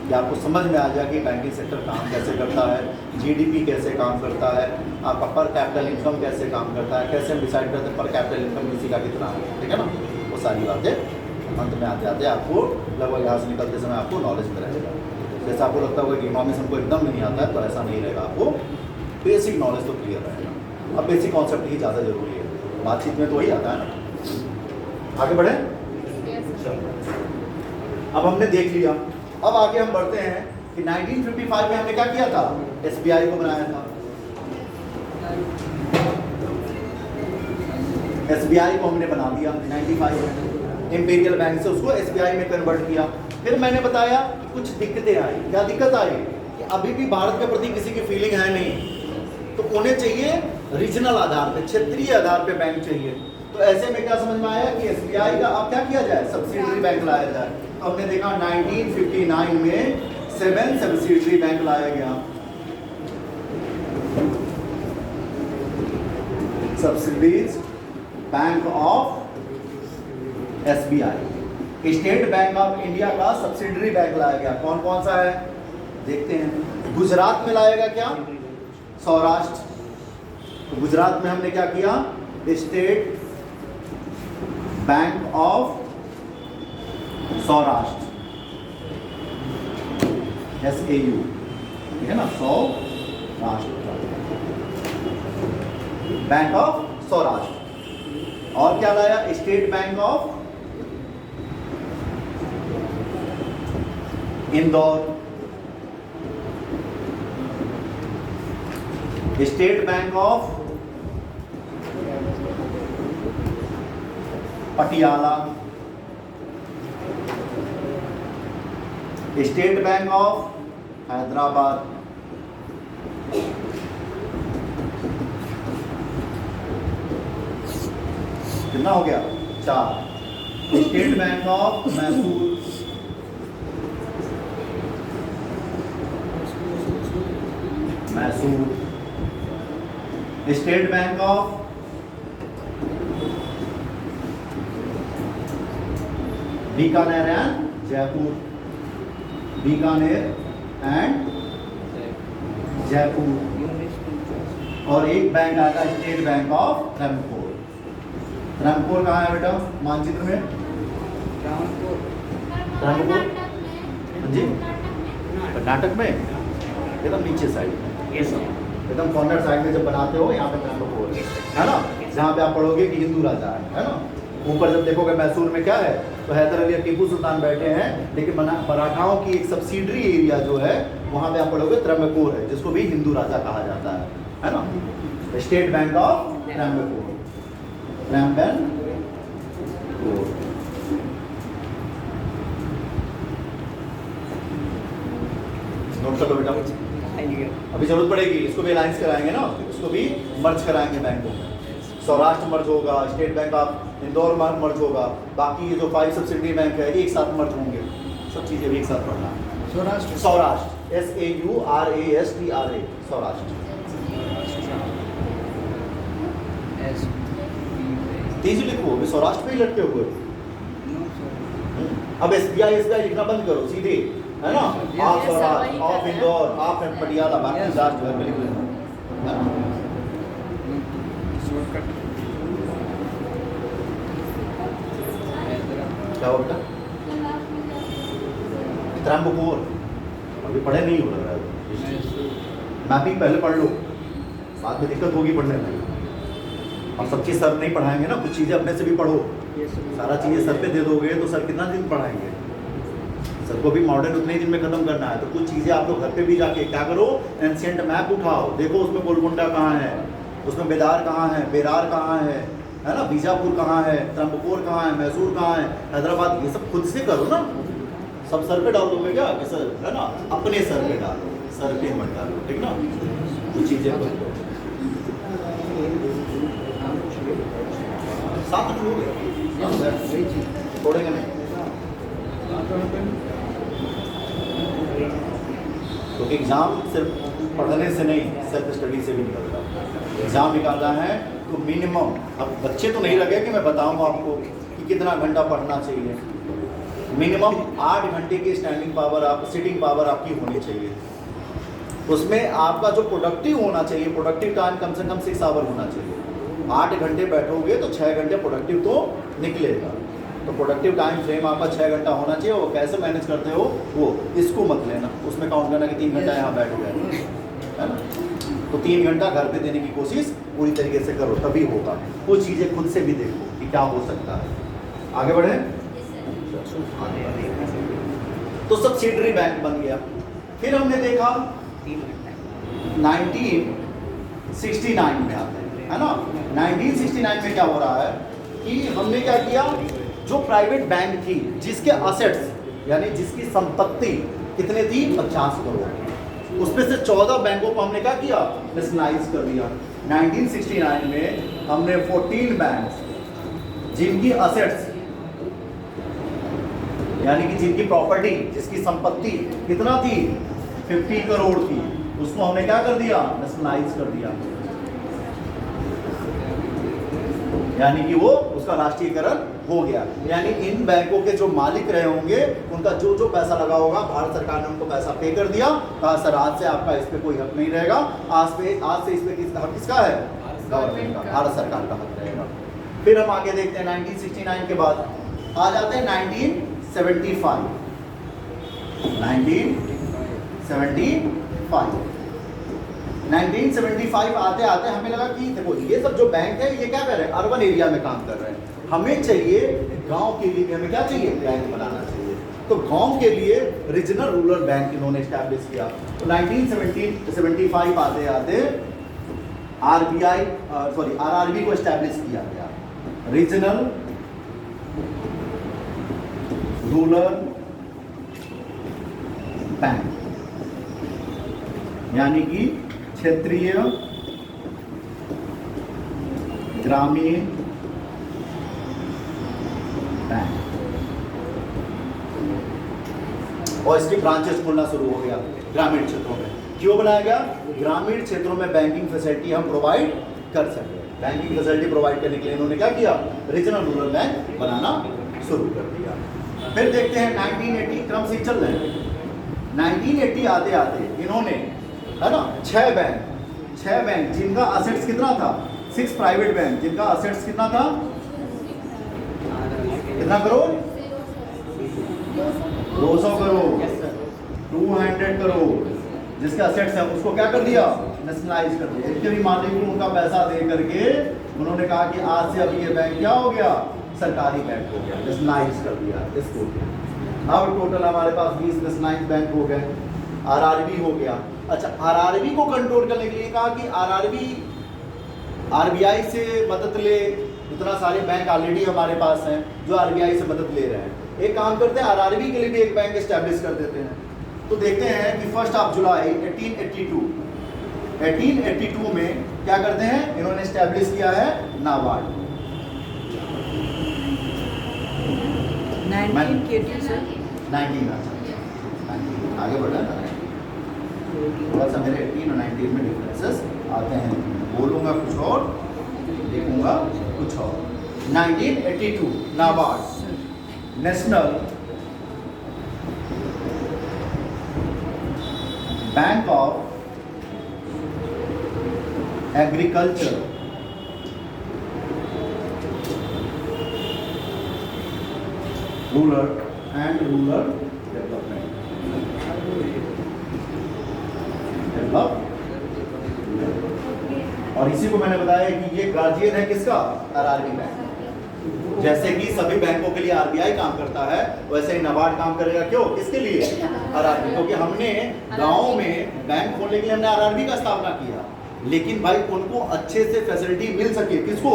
कि आपको समझ में आ जाए कि बैंकिंग सेक्टर काम कैसे करता है, जीडीपी कैसे काम करता है, आपका पर कैपिटल इनकम कैसे काम करता है, कैसे हम डिसाइड करते हैं पर कैपिटल इनकम किसी का कितना है, ठीक है ना। वो सारी बातें अंत में आते आते आपको लगभग यहाँ से निकलते समय आपको नॉलेज में रहेगा। जैसे आपको लगता होगा कि इकोनॉमिक्स हमको एकदम नहीं आता है, तो ऐसा नहीं रहेगा, आपको बेसिक नॉलेज तो क्लियर रहेगा। अब बेसिक कॉन्सेप्ट ही ज़्यादा जरूरी है, बातचीत में तो वही आता है ना। आगे बढ़े, अब हमने देख लिया। अब आगे हम बढ़ते हैं कि 1955 में हमने क्या किया था, एसबीआई को बनाया था। एसबीआई को हमने बना दिया 95 में, इंपीरियल बैंक से उसको एसबीआई में कन्वर्ट किया। फिर मैंने बताया कि कुछ दिक्कतें आई। क्या दिक्कत आई कि अभी भी भारत के प्रति किसी की फीलिंग है नहीं, तो उन्हें चाहिए रीजनल आधार पे, क्षेत्रीय आधार पे बैंक चाहिए। तो ऐसे में क्या समझ में आया कि एसबीआई का अब क्या किया जाए, सब्सिडरी बैंक लाया जाए। तो हमने देखा 1959 में 7 सब्सिडरी बैंक लाया गया। Subsidies bank of SBI, state bank of India का सब्सिडरी बैंक लाया गया। कौन कौन सा है देखते हैं। गुजरात में लाया गया क्या, सौराष्ट्र। तो गुजरात में हमने क्या किया, state bank of Saurashtra, SAU, ठीक है ना, सौराष्ट्र, बैंक ऑफ सौराष्ट्र। और क्या लाया, state bank of Indore, state bank of Patiala, state bank of Hyderabad, कितना हो गया, 4। State bank of Mysore, state bank of Bikaner and Jaipur, Bikaner and Jaipur. और एक बैंक आता है state bank of Rampur. Rampur कहाँ है बेटा मानचित्र में? रामपुर जी कर्नाटक में एकदम नीचे साइड में, एकदम कॉर्नर साइड में जब बनाते हो यहाँ पे रामपुर है ना, जहाँ पे आप पढ़ोगे कि हिंदू राजा है ना। ऊपर जब देखोगे मैसूर में क्या है तो हैदर अली और टीपू सुल्तान बैठे हैं, लेकिन मराठाओं की एक सब्सिडरी एरिया जो है वहाँ पे आप पढ़ोगे त्रंबकपुर है, जिसको भी हिंदू राजा कहा जाता है ना। State bank of Trambakpur, Trambakpur. Note कर लो बेटा, अभी जरूरत पड़ेगी, इसको भी अलायंस कराएंगे ना, इसको भी मर्ज कराएंगे बैंकों में। सौराष्ट्र मर्ज होगा, स्टेट बैंक ऑफ इंदौर मर्ज होगा, बाकी ये जो 5 सब्सिडरी बैंक है एक साथ मर्ज होंगे, सब चीज़ें भी एक साथ पढ़ना। सौराष्ट्र, सौराष्ट्र SAURASTRA, सौराष्ट्र। तेजी लिखो, अभी सौराष्ट्र पे ही लटके हुए। अब SBI लिखना बंद करो सीधे, है ना। आप सौराष्ट्र, आप इंदौर, आप पटियाला, बाकी लास्ट घर में लिख लेना। क्या हो बेटा? त्रंबकपुर अभी पढ़े नहीं हो रहा है, मैपिंग पहले पढ़ लो, बाद में दिक्कत होगी पढ़ने में। और सब चीज़ सर नहीं पढ़ाएंगे ना, कुछ चीज़ें अपने से भी पढ़ो। सारा चीज़ें सर पे दे दोगे तो सर कितना दिन पढ़ाएंगे? सर को भी मॉडर्न उतने ही दिन में खत्म करना है, तो कुछ चीज़ें आप लोग घर पे भी जाके क्या करो, एंशिएंट मैप उठाओ, देखो उसमें गोलकुंडा कहाँ है, उसमें बेदार कहाँ है, बेरार कहाँ है ना, बीजापुर कहाँ है, त्रंबकपुर कहाँ है, मैसूर कहाँ है, हैदराबाद, ये सब खुद से करो ना। सब सर पे डाल दोगे क्या कि सर, है ना, अपने सर पे डालो, सर पे मत डालो, ठीक ना। कुछ चीज़ें कर लो, साथ छोड़ेंगे नहीं, क्योंकि एग्जाम सिर्फ पढ़ने से नहीं, सेल्फ स्टडी से भी निकलता है। एग्जाम निकालना है तो मिनिमम, अब बच्चे तो नहीं लगे कि मैं बताऊंगा आपको कि कितना घंटा पढ़ना चाहिए, मिनिमम 8 घंटे की स्टैंडिंग पावर, आप सिटिंग पावर आपकी होनी चाहिए। उसमें आपका जो प्रोडक्टिव होना चाहिए, प्रोडक्टिव टाइम कम से कम 6 आवर होना चाहिए। 8 घंटे बैठोगे तो 6 घंटे प्रोडक्टिव तो निकलेगा, तो प्रोडक्टिव टाइम फ्रेम आपका 6 घंटा होना चाहिए। वो कैसे मैनेज करते हो वो इसको मत लेना, उसमें काउंट करना कि 3 घंटा यहाँ बैठ गए, है ना। तो 3 घंटा घर पे देने की कोशिश पूरी तरीके से करो, तभी होगा। वो चीज़ें खुद से भी देखो कि क्या हो सकता है। आगे बढ़े, तो सब्सिडरी बैंक बन गया। फिर हमने देखा 1969 में आते हैं, है ना। 1969 में क्या हो रहा है कि हमने क्या किया, जो प्राइवेट बैंक थी जिसके असेट्स यानी जिसकी संपत्ति कितने थी 50 करोड़, उसमें से 14 बैंकों को हमने क्या किया, नेशनलाइज कर दिया। 1969 में हमने 14 बैंक जिनकी असेट्स यानी कि जिनकी प्रॉपर्टी, जिसकी संपत्ति कितना थी 50 करोड़ थी, उसको हमने क्या कर दिया, नेशनलाइज कर दिया, यानी कि वो उसका राष्ट्रीयकरण हो गया। यानी इन बैंकों के जो मालिक रहे होंगे उनका जो जो पैसा लगा होगा भारत सरकार ने उनको पैसा पे कर दिया, कहा सर आज से आपका इस पे कोई हक नहीं रहेगा, आज से इस पे किसका हक, किसका है, गवर्नमेंट का, भारत सरकार का हक रहेगा। फिर हम आगे देखते हैं 1969 के बाद आ जाते हैं 1975। 1975 आते आते हमें लगा कि देखो ये सब जो बैंक है ये क्या कर रहे हैं, अर्बन एरिया में काम कर रहे हैं, हमें चाहिए गांव के लिए, हमें क्या चाहिए, बैंक बनाना चाहिए। तो गांव के लिए रीजनल रूरल बैंक इन्होंने एस्टैब्लिश किया। तो 1975 आते आते RRB को एस्टैब्लिश किया गया, रीजनल रूरल बैंक, यानी कि क्षेत्रीय ग्रामीण बैंक, और इसकी ब्रांचेस खुलना शुरू हो गया ग्रामीण क्षेत्रों में। क्यों बनाया गया, ग्रामीण क्षेत्रों में बैंकिंग फैसिलिटी हम प्रोवाइड कर सके। बैंकिंग फैसिलिटी प्रोवाइड करने के लिए इन्होंने क्या किया, रीजनल रूरल बैंक बनाना शुरू कर दिया। फिर देखते हैं 1980 क्रम से चल रहे हैं। 1980 आते आते इन्होंने, है ना, 6 बैंक जिनका असेट्स कितना था, 6 प्राइवेट बैंक जिनका असेट्स कितना था, कितना करोड़, 200 करोड़, 200 करोड़ जिसके असेट्स हैं, उसको क्या कर दिया, नेशनलाइज कर दिया। इनके भी मालिक को उनका पैसा दे करके उन्होंने कहा कि आज से अब ये बैंक क्या हो गया, सरकारी बैंक हो गया, नेशनलाइज कर दिया इसको। अब टोटल हमारे पास 20 नेशनलाइज बैंक हो गए। आरआरबी हो गया। अच्छा, आरआरबी को कंट्रोल करने के लिए कहा कि आरआरबी आरबीआई से मदद ले। इतना सारे बैंक ऑलरेडी हमारे पास हैं जो आरबीआई से मदद ले रहे हैं। एक काम करते हैं, आरआरबी के लिए भी एक बैंक एस्टैब्लिश कर देते हैं। तो देखते हैं कि 1 जुलाई 1882 में क्या करते हैं, इन्होंने एस्टैब्लिश किया है नाबार्ड। 1980 सर, 19 आगे बढ़ा था, थोड़ा सा मेरे 18 और 19 में डिफरेंसेस आते हैं। बोलूँगा कुछ और, लिखूँगा कुछ और। 1982 NABARD national bank of agriculture rural development और इसी को मैंने बताया कि ये गार्जियन है किसका, आरआरबी बैंक। जैसे कि सभी बैंकों के लिए आरबीआई काम करता है, वैसे ही नाबार्ड काम करेगा। क्यों, किसके लिए, आरआरबी। क्योंकि हमने गांव में बैंक खोलने के लिए हमने आरआरबी का स्थापना किया, लेकिन भाई उनको अच्छे से फैसिलिटी मिल सके, किसको,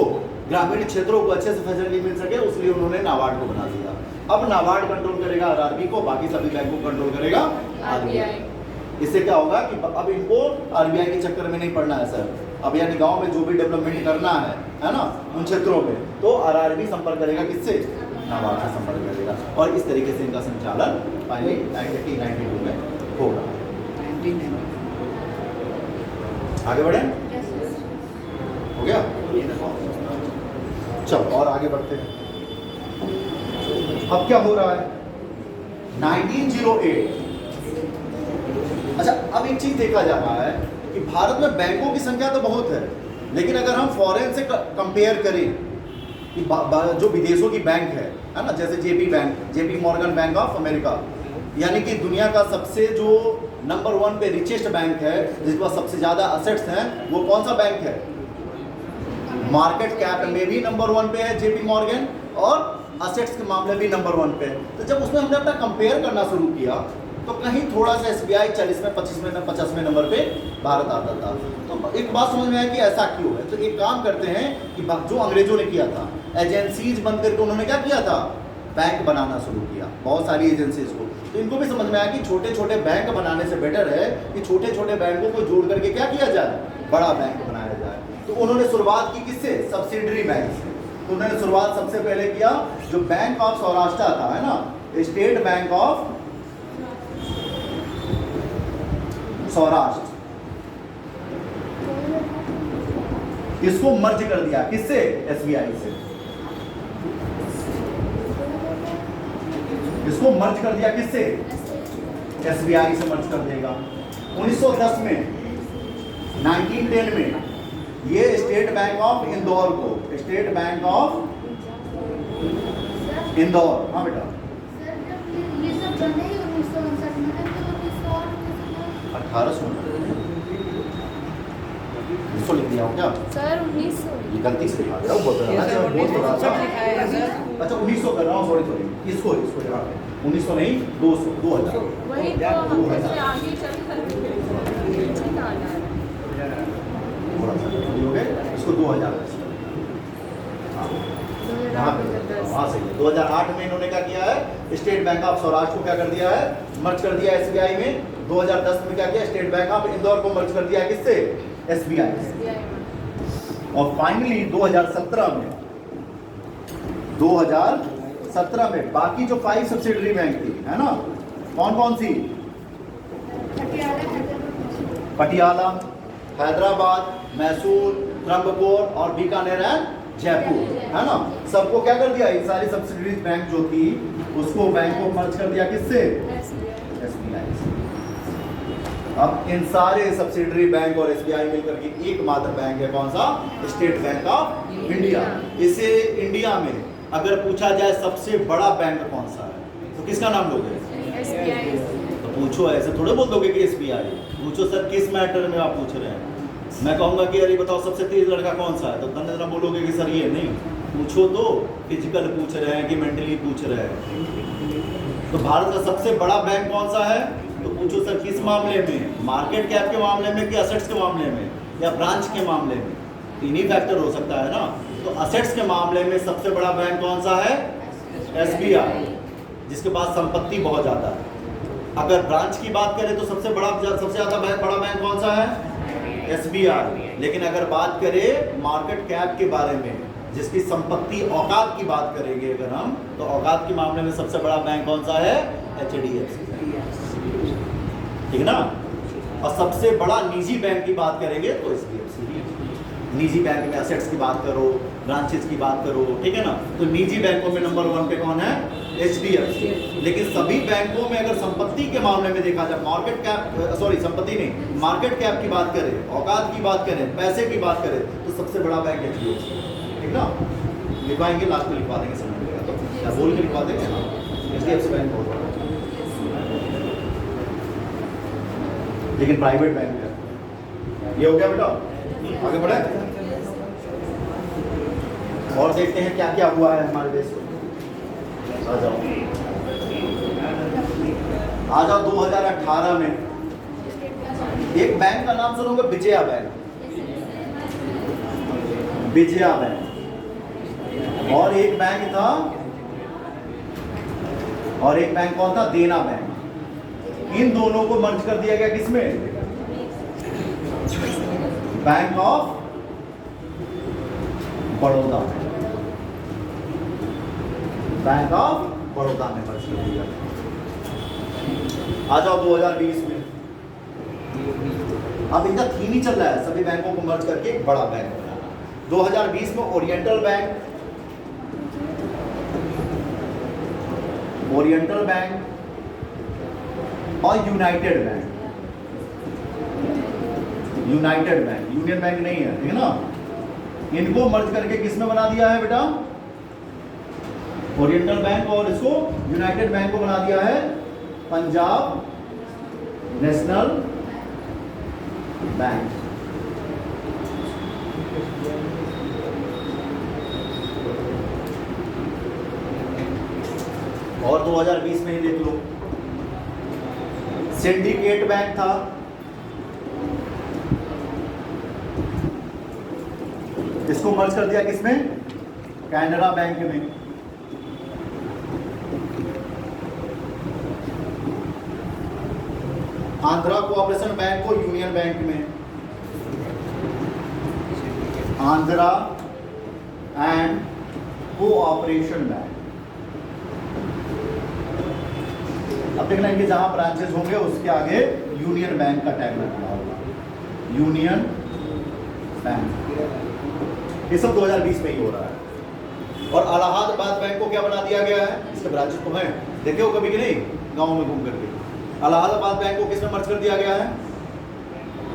ग्रामीण क्षेत्रों को अच्छे से फैसिलिटी मिल सके, उसलिए उन्होंने नाबार्ड को बना दिया। अब नाबार्ड कंट्रोल करेगा आरआरबी को, बाकी सभी बैंक को कंट्रोल करेगा आरबीआई। इससे क्या होगा कि अब इनको आरबीआई के चक्कर में नहीं पड़ना है सर। अब यानी गांव में जो भी डेवलपमेंट करना है ना, उन क्षेत्रों में, तो आरआरबी संपर्क करेगा किससे, नाबार्ड से संपर्क करेगा। और इस तरीके से इनका संचालन फाइनली 1992 में होगा। आगे बढ़े, हो गया, चलो और आगे बढ़ते हैं। अब क्या हो रहा है, 1908। अच्छा, अब एक चीज देखा जा रहा है कि भारत में बैंकों की संख्या तो बहुत है, लेकिन अगर हम फॉरेन से कंपेयर करें कि जो विदेशों की बैंक है ना, जैसे JP Morgan bank of America, यानी कि दुनिया का सबसे जो नंबर 1 पे रिचेस्ट बैंक है, जिसके पास सबसे ज़्यादा असेट्स हैं, वो कौन सा बैंक है, मार्केट कैप में भी नंबर 1 पे है जेपी मॉर्गन, और असेट्स के मामले भी नंबर 1 पे है। तो जब उसमें हमने अपना कंपेयर करना शुरू किया, तो कहीं थोड़ा सा एसबीआई 40वें 25वें 50वें नंबर पे भारत आता था। तो एक बात समझ में आया कि ऐसा क्यों है। तो एक काम करते हैं कि जो अंग्रेजों ने किया था, एजेंसीज बंद करके उन्होंने क्या किया था, बैंक बनाना शुरू किया, बहुत सारी एजेंसीज को। तो इनको भी समझ में आया कि छोटे छोटे बैंक बनाने से बेटर है कि छोटे छोटे बैंकों को जोड़ करके क्या किया जाए, बड़ा बैंक बनाया जाए। तो उन्होंने शुरुआत की किससे, सब्सिडरी बैंक से। तो उन्होंने शुरुआत सबसे पहले किया जो बैंक ऑफ सौराष्ट्र था, है ना, स्टेट बैंक ऑफ सौराष्ट्र, इसको मर्ज कर दिया किससे, एसबीआई से। इसको मर्ज कर दिया किससे, एसबीआई से मर्ज कर देगा। 1910 में 1910 में ये स्टेट बैंक ऑफ इंदौर को, स्टेट बैंक ऑफ इंदौर, हाँ बेटा, 1800 इसको लिख दिया हो क्या सर 1900 गलती से लिखा गया, बोल रहा था अच्छा 1900 कर रहा हूँ, सॉरी इसको 1900 नहीं 200 2000 वही तो हमसे आगे चल कर थोड़ा सा हो गए, इसको 2000 हाँ सही है। 2008 में इन्होंने क्या किया है, स्टेट बैंक ऑफ सौराष्ट्र को क्या कर दिया है, मर्ज कर दिया एसबीआई में। 2010 में क्या किया, स्टेट बैंक ऑफ इंदौर को मर्ज कर दिया किससे, एसबीआई से। और फाइनली 2017 में बाकी जो 5 सब्सिडरी बैंक थी, है ना, कौन कौन सी, पटियाला, हैदराबाद, मैसूर, त्रंबकोर और बीकानेर एंड जयपुर, है ना। सबको क्या कर दिया, इन सारी सब्सिडीज बैंक जो थी उसको बैंक को मर्ज कर दिया किससे, एसबीआई से। अब इन सारे सब्सिडरी बैंक और एसबीआई मिलकर के एकमात्र बैंक है कौन सा, स्टेट बैंक ऑफ इंडिया। इसे इंडिया में अगर पूछा जाए सबसे बड़ा बैंक कौन सा है तो किसका नाम लोगे, SBI। तो पूछो, ऐसे थोड़े बोल दोगे कि एसबीआई। पूछो सर किस मैटर में आप पूछ रहे हैं, मैं कहूँगा कि अरे बताओ सबसे तेज लड़का कौन सा है, तो तन्ने जरा बोलोगे कि सर ये नहीं। पूछो तो फिजिकल पूछ रहे हैं कि मेंटली पूछ रहे हैं। तो भारत का सबसे बड़ा बैंक कौन सा है, तो पूछो सर किस मामले में, मार्केट कैप के मामले में कि असेट्स के मामले में या ब्रांच के मामले में, तीन ही फैक्टर हो सकता है ना। तो असेट्स के मामले में सबसे बड़ा बैंक कौन सा है, एसबीआई, जिसके पास संपत्ति बहुत ज़्यादा है। अगर ब्रांच की बात करें तो सबसे ज़्यादा बड़ा बैंक कौन सा है, एसबीआई। लेकिन अगर बात करें मार्केट कैप के बारे में, जिसकी संपत्ति औकात की बात करेंगे अगर हम, तो औकात के मामले में सबसे बड़ा बैंक कौन सा है, एचडीएफसी, ठीक ना। और सबसे बड़ा निजी बैंक की बात करेंगे तो एचडीएफसी। निजी बैंक में असेट्स की बात करो, ब्रांचेस की बात करो, ठीक है ना। तो निजी बैंकों में नंबर 1 पे कौन है, एचडीएफसी। लेकिन सभी बैंकों में अगर संपत्ति के मामले में देखा जाए, मार्केट कैप, सॉरी संपत्ति नहीं, मार्केट कैप की बात करें, औकात की बात करें, पैसे की बात करें, तो सबसे बड़ा बैंक एचडीएफसी, ठीक ना। लिखवाएंगे, लास्ट में लिखवा देंगे, समझ लेगा तो क्या बोल के लिखवा देंगे ना, एचडीएफसी बैंक बहुत बड़ा। लेकिन प्राइवेट बैंक है। ये हो गया बेटा, आगे बढ़े और देखते हैं क्या क्या हुआ है हमारे देश में। आ जाओ 2018 में एक बैंक का नाम सुनोगे, विजया बैंक, विजया बैंक। और एक बैंक था, और एक बैंक कौन था, देना बैंक। इन दोनों को मर्ज कर दिया गया किसमें, bank of Baroda, bank of Baroda में मर्ज कर दिया। आ जाओ 2020 में, अब इनका थीम ही चल रहा है सभी बैंकों को मर्ज करके एक बड़ा बैंक बनाना। 2020 में ओरिएंटल बैंक, और United bank. United bank, union bank नहीं है, ठीक है ना। इनको मर्ज करके किसमें बना दिया है बेटा, ओरिएंटल बैंक, और इसको यूनाइटेड बैंक को बना दिया है पंजाब नेशनल बैंक। और 2020 में ही देख लो, सिंडिकेट बैंक था, इसको मर्ज कर दिया किसमें, कैनरा बैंक में। आंध्रा कोऑपरेशन बैंक को यूनियन बैंक में, आंध्रा एंड कोऑपरेशन बैंक। अब देखना इनके जहां ब्रांचेस होंगे उसके आगे यूनियन बैंक का टैग लगना होगा, यूनियन बैंक। ये सब 2020 में ही हो रहा है। और इलाहाबाद बैंक को क्या बना दिया गया है, इसके ब्रांचेस तो हैं, देखे हो कभी कि नहीं गाँव में घूम करके। इलाहाबाद बैंक को किसमें मर्ज कर दिया गया है,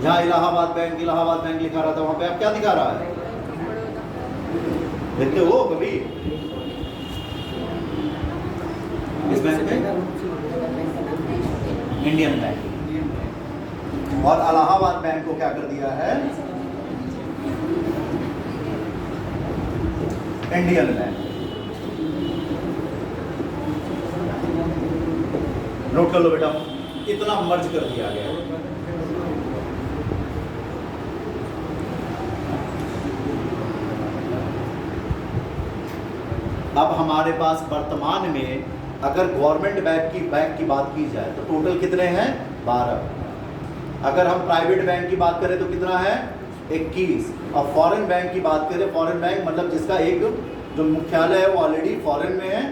जहाँ इलाहाबाद बैंक लिखा रहा था वहां पे अब क्या दिखा रहा है, देखते हो कभी इस बैंक में, इंडियन बैंक। और इलाहाबाद बैंक को क्या कर दिया है, इंडियन बैंक। नोट कर लो बेटा, इतना मर्ज कर दिया गया। अब हमारे पास वर्तमान में अगर गवर्नमेंट बैंक की बात की जाए तो टोटल कितने हैं, 12। अगर हम प्राइवेट बैंक की बात करें तो कितना है, 21। और फॉरेन बैंक की बात करें, फॉरेन बैंक मतलब जिसका एक जो मुख्यालय है वो ऑलरेडी फॉरेन में है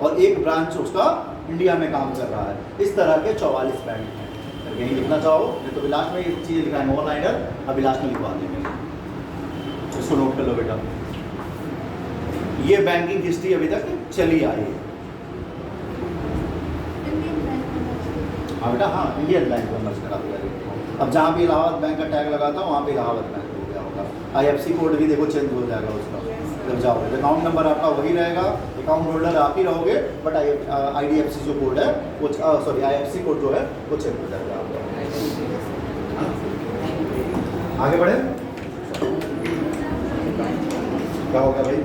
और एक ब्रांच उसका इंडिया में काम कर रहा है, इस तरह के 44 बैंक हैं। यहीं लिखना चाहो नहीं तो लास्ट में ये चीज़ लिखा है नो लाइनर, अभी लास्ट में लिखवा देंगे, इसको नोट कर लो बेटा। ये बैंकिंग हिस्ट्री अभी तक चली आई है। हाँ बेटा, हाँ इंडियन बैंक में मर्ज करा दिया। अब जहाँ भी इलाहाबाद बैंक का टैग लगा था वहाँ पे इलाहाबाद बैंक हो गया होगा। IFSC कोड भी देखो चेंज हो जाएगा उसका जब जाओगे। अकाउंट नंबर आपका वही रहेगा, अकाउंट होल्डर आप ही रहोगे, बट IDFC जो कोड है वो सॉरी IFSC कोड जो है वो चेंज हो जाएगा आपका। आगे बढ़े, क्या होगा भाई?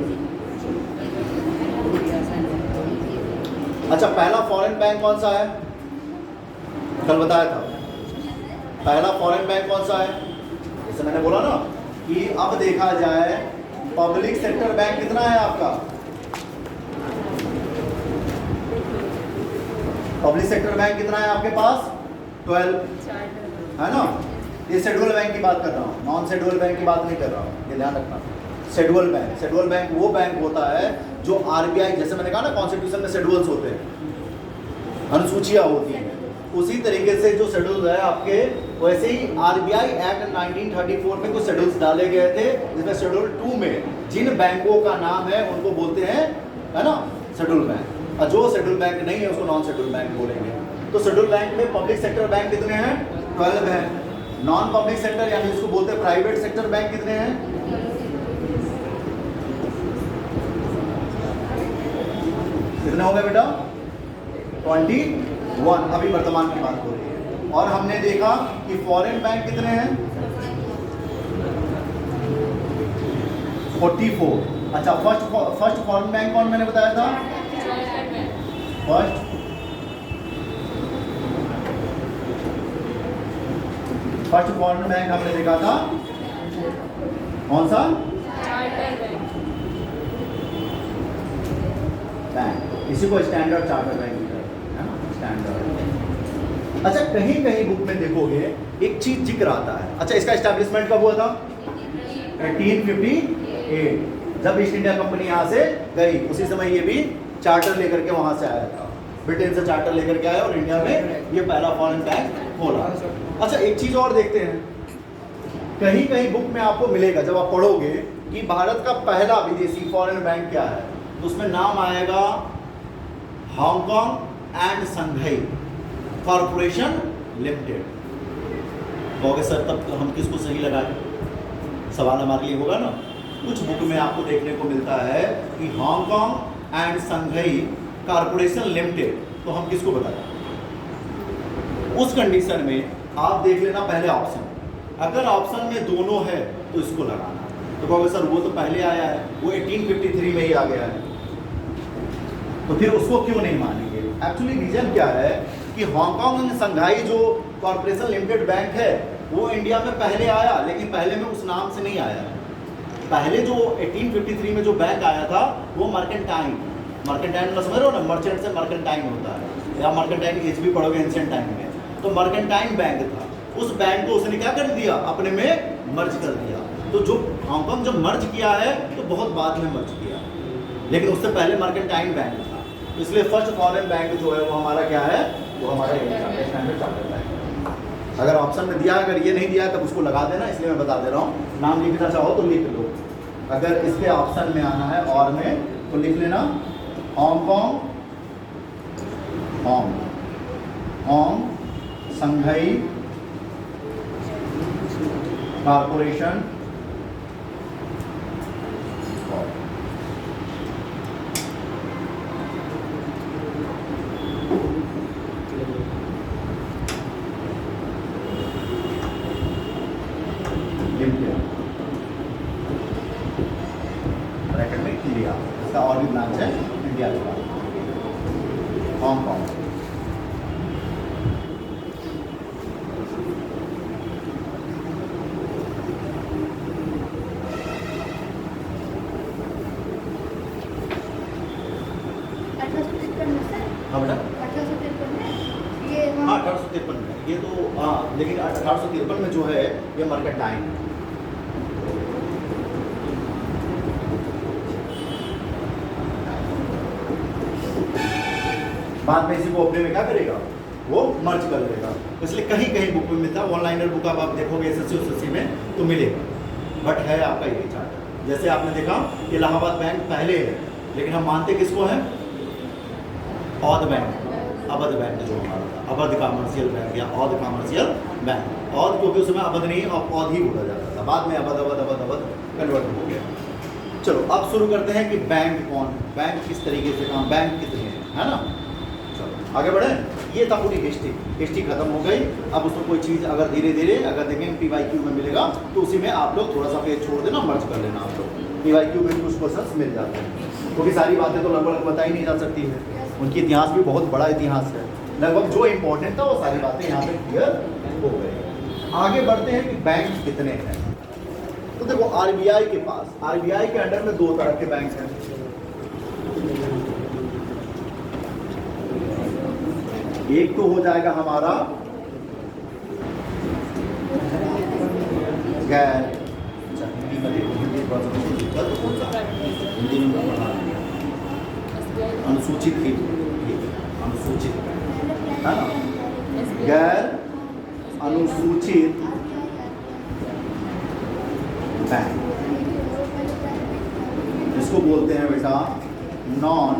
अच्छा, पहला फॉरेन बैंक कौन सा है? कल बताया था पहला फॉरेन बैंक कौन सा है। जैसे मैंने बोला ना कि अब देखा जाए पब्लिक सेक्टर बैंक कितना है आपका, पब्लिक सेक्टर बैंक कितना है आपके पास? 12 है ना। ये शेड्यूल बैंक की बात कर रहा हूँ, नॉन शेड्यूल बैंक की बात नहीं कर रहा हूँ, ये ध्यान रखना। शेड्यूल बैंक वो बैंक होता है जो RBI, जैसे मैंने कहा ना कॉन्स्टिट्यूशन में शेड्यूल्स होते हैं, अनुसूचियाँ होती हैं, उसी तरीके से जो शेड्यूल है आपके, वैसे ही RBI एक्ट 1934 में कुछ शेड्यूल्स डाले गए थे, जिसमें शेड्यूल 2 में जिन बैंकों का नाम है उनको बोलते हैं, है ना, शेड्यूल बैंक। और जो शेड्यूल बैंक नहीं है उसको नॉन शेड्यूल बैंक बोलेंगे। तो शेड्यूल बैंक में पब्लिक सेक्टर बैंक कितने हैं? 12 हैं। नॉन पब्लिक सेक्टर यानी जिसको बोलते हैं प्राइवेट सेक्टर बैंक कितने हैं? कितने हो गए बेटा? 21 अभी वर्तमान की बात हो रही है। और हमने देखा कि फॉरेन बैंक कितने हैं? 44। अच्छा, फर्स्ट फॉरेन बैंक कौन मैंने बताया था? फर्स्ट फॉरेन बैंक हमने देखा था कौन सा? बैंक, इसी को स्टैंडर्ड चार्टर्ड बैंक है ना, स्टैंडर्ड। अच्छा, कहीं कहीं बुक में देखोगे एक चीज जिक्र आता है। अच्छा, इसका एस्टैब्लिशमेंट कब हुआ था? 1858, जब ईस्ट इंडिया कंपनी यहाँ से गई, उसी समय ये भी चार्टर लेकर के वहाँ से आया था, ब्रिटेन से चार्टर लेकर के आया और इंडिया में ये पहला फॉरेन बैंक खोला। अच्छा, एक चीज और देखते हैं, कहीं कहीं बुक में आपको मिलेगा जब आप पढ़ोगे कि भारत का पहला विदेशी फॉरेन बैंक क्या है, तो उसमें नाम आएगा Hong Kong and Shanghai corporation limited. कहोगे सर तब हम किसको सही लगाएं? सवाल हमारे लिए होगा ना। कुछ बुक में आपको देखने को मिलता है कि Hong Kong and Shanghai corporation limited, तो हम किसको बताएं? उस कंडीशन में आप देख लेना पहले ऑप्शन, अगर ऑप्शन में दोनों है तो इसको लगाना। तो कहोगे सर वो तो पहले आया है, वो 1853 में ही आ गया है, तो फिर उसको क्यों नहीं मानेंगे? एक्चुअली रीजन क्या है कि हांगकांग एंड संघाई जो कॉर्पोरेशन लिमिटेड बैंक है वो इंडिया में पहले आया, लेकिन पहले में उस नाम से नहीं आया। पहले जो 1853 में जो बैंक आया था वो मर्केंटाइन मतलब समझ रहे हो ना, मर्चेंट से मर्केंटाइन होता है, या मर्केंटाइन एज भी पढ़ोगे एंशिएंट टाइम में, तो मर्केंटाइन बैंक था। उस बैंक को उसने क्या कर दिया? अपने में मर्ज कर दिया। तो जो हांगकांग जब मर्ज किया है तो बहुत बाद में मर्ज किया, लेकिन उससे पहले मर्केंटाइन बैंक था। इसलिए फर्स्ट फॉरेन बैंक जो है वो हमारा क्या है? वो हमारा स्टैंडर्ड चार्टर्ड बैंक। अगर ऑप्शन में दिया, अगर ये नहीं दिया तब उसको लगा देना, इसलिए मैं बता दे रहा हूँ। नाम लिखना चाहो तो लिख लो, अगर इसके ऑप्शन में आना है और में तो लिख लेना हांगकांग संघाई कॉर्पोरेशन ब्रैकेट में इंडिया, इसका और भी ब्रांच है इंडिया के बाद हांगकांग। हाँ बेटा, 1853 में हाँ 1853 में ये तो, हाँ लेकिन 1853 में जो है ये मर्केंटाइन है। बाद में इसी को अपने में क्या करेगा? वो मर्ज कर लेगा। इसलिए कहीं कहीं बुक में मिलता है। ऑनलाइनर बुक आप देखोगे एसएससी एसएससी में तो मिलेगा, बट है आपका यही चार्टर। जैसे आपने देखा इलाहाबाद बैंक पहले है, लेकिन हम मानते किसको है? औध बैंक, अवध बैंक जो हमारा था, अवध कमर्शियल बैंक या औध कमर्शियल बैंक। औध क्योंकि उसमें अवध नहीं और औध ही बोला जाता था, बाद में अवध अवध अवध अवध कन्वर्ट हो गया। चलो अब शुरू करते हैं कि बैंक कौन, बैंक किस तरीके से काम, बैंक कितने हैं, है ना। चलो आगे बढ़े। ये था पूरी हिस्ट्री खत्म हो गई। अब उसमें कोई चीज़ अगर धीरे धीरे अगर देखेंगे PYQ में मिलेगा तो उसी में आप लोग थोड़ा सा पेज छोड़ देना, मर्ज कर लेना। आप लोग PYQ में कुछ क्वेश्चन मिल जाते हैं, क्योंकि सारी बातें तो लगभग बताई नहीं जा सकती है। उनकी इतिहास भी बहुत बड़ा इतिहास है, लगभग जो इम्पोर्टेंट था वो सारी बातें यहाँ पे क्लियर हो गई। आगे बढ़ते हैं कि बैंक कितने हैं। तो देखो RBI के पास, RBI के अंडर में 2 तरह के बैंक हैं। एक तो हो जाएगा हमारा गैर, अच्छा हिंदी में देखो, हिंदी दिक्कत होता है, हिंदी में पढ़ा अनुसूचित ही, अनुसूचित है ना, गैर अनुसूचित बैंक, इसको बोलते हैं बेटा नॉन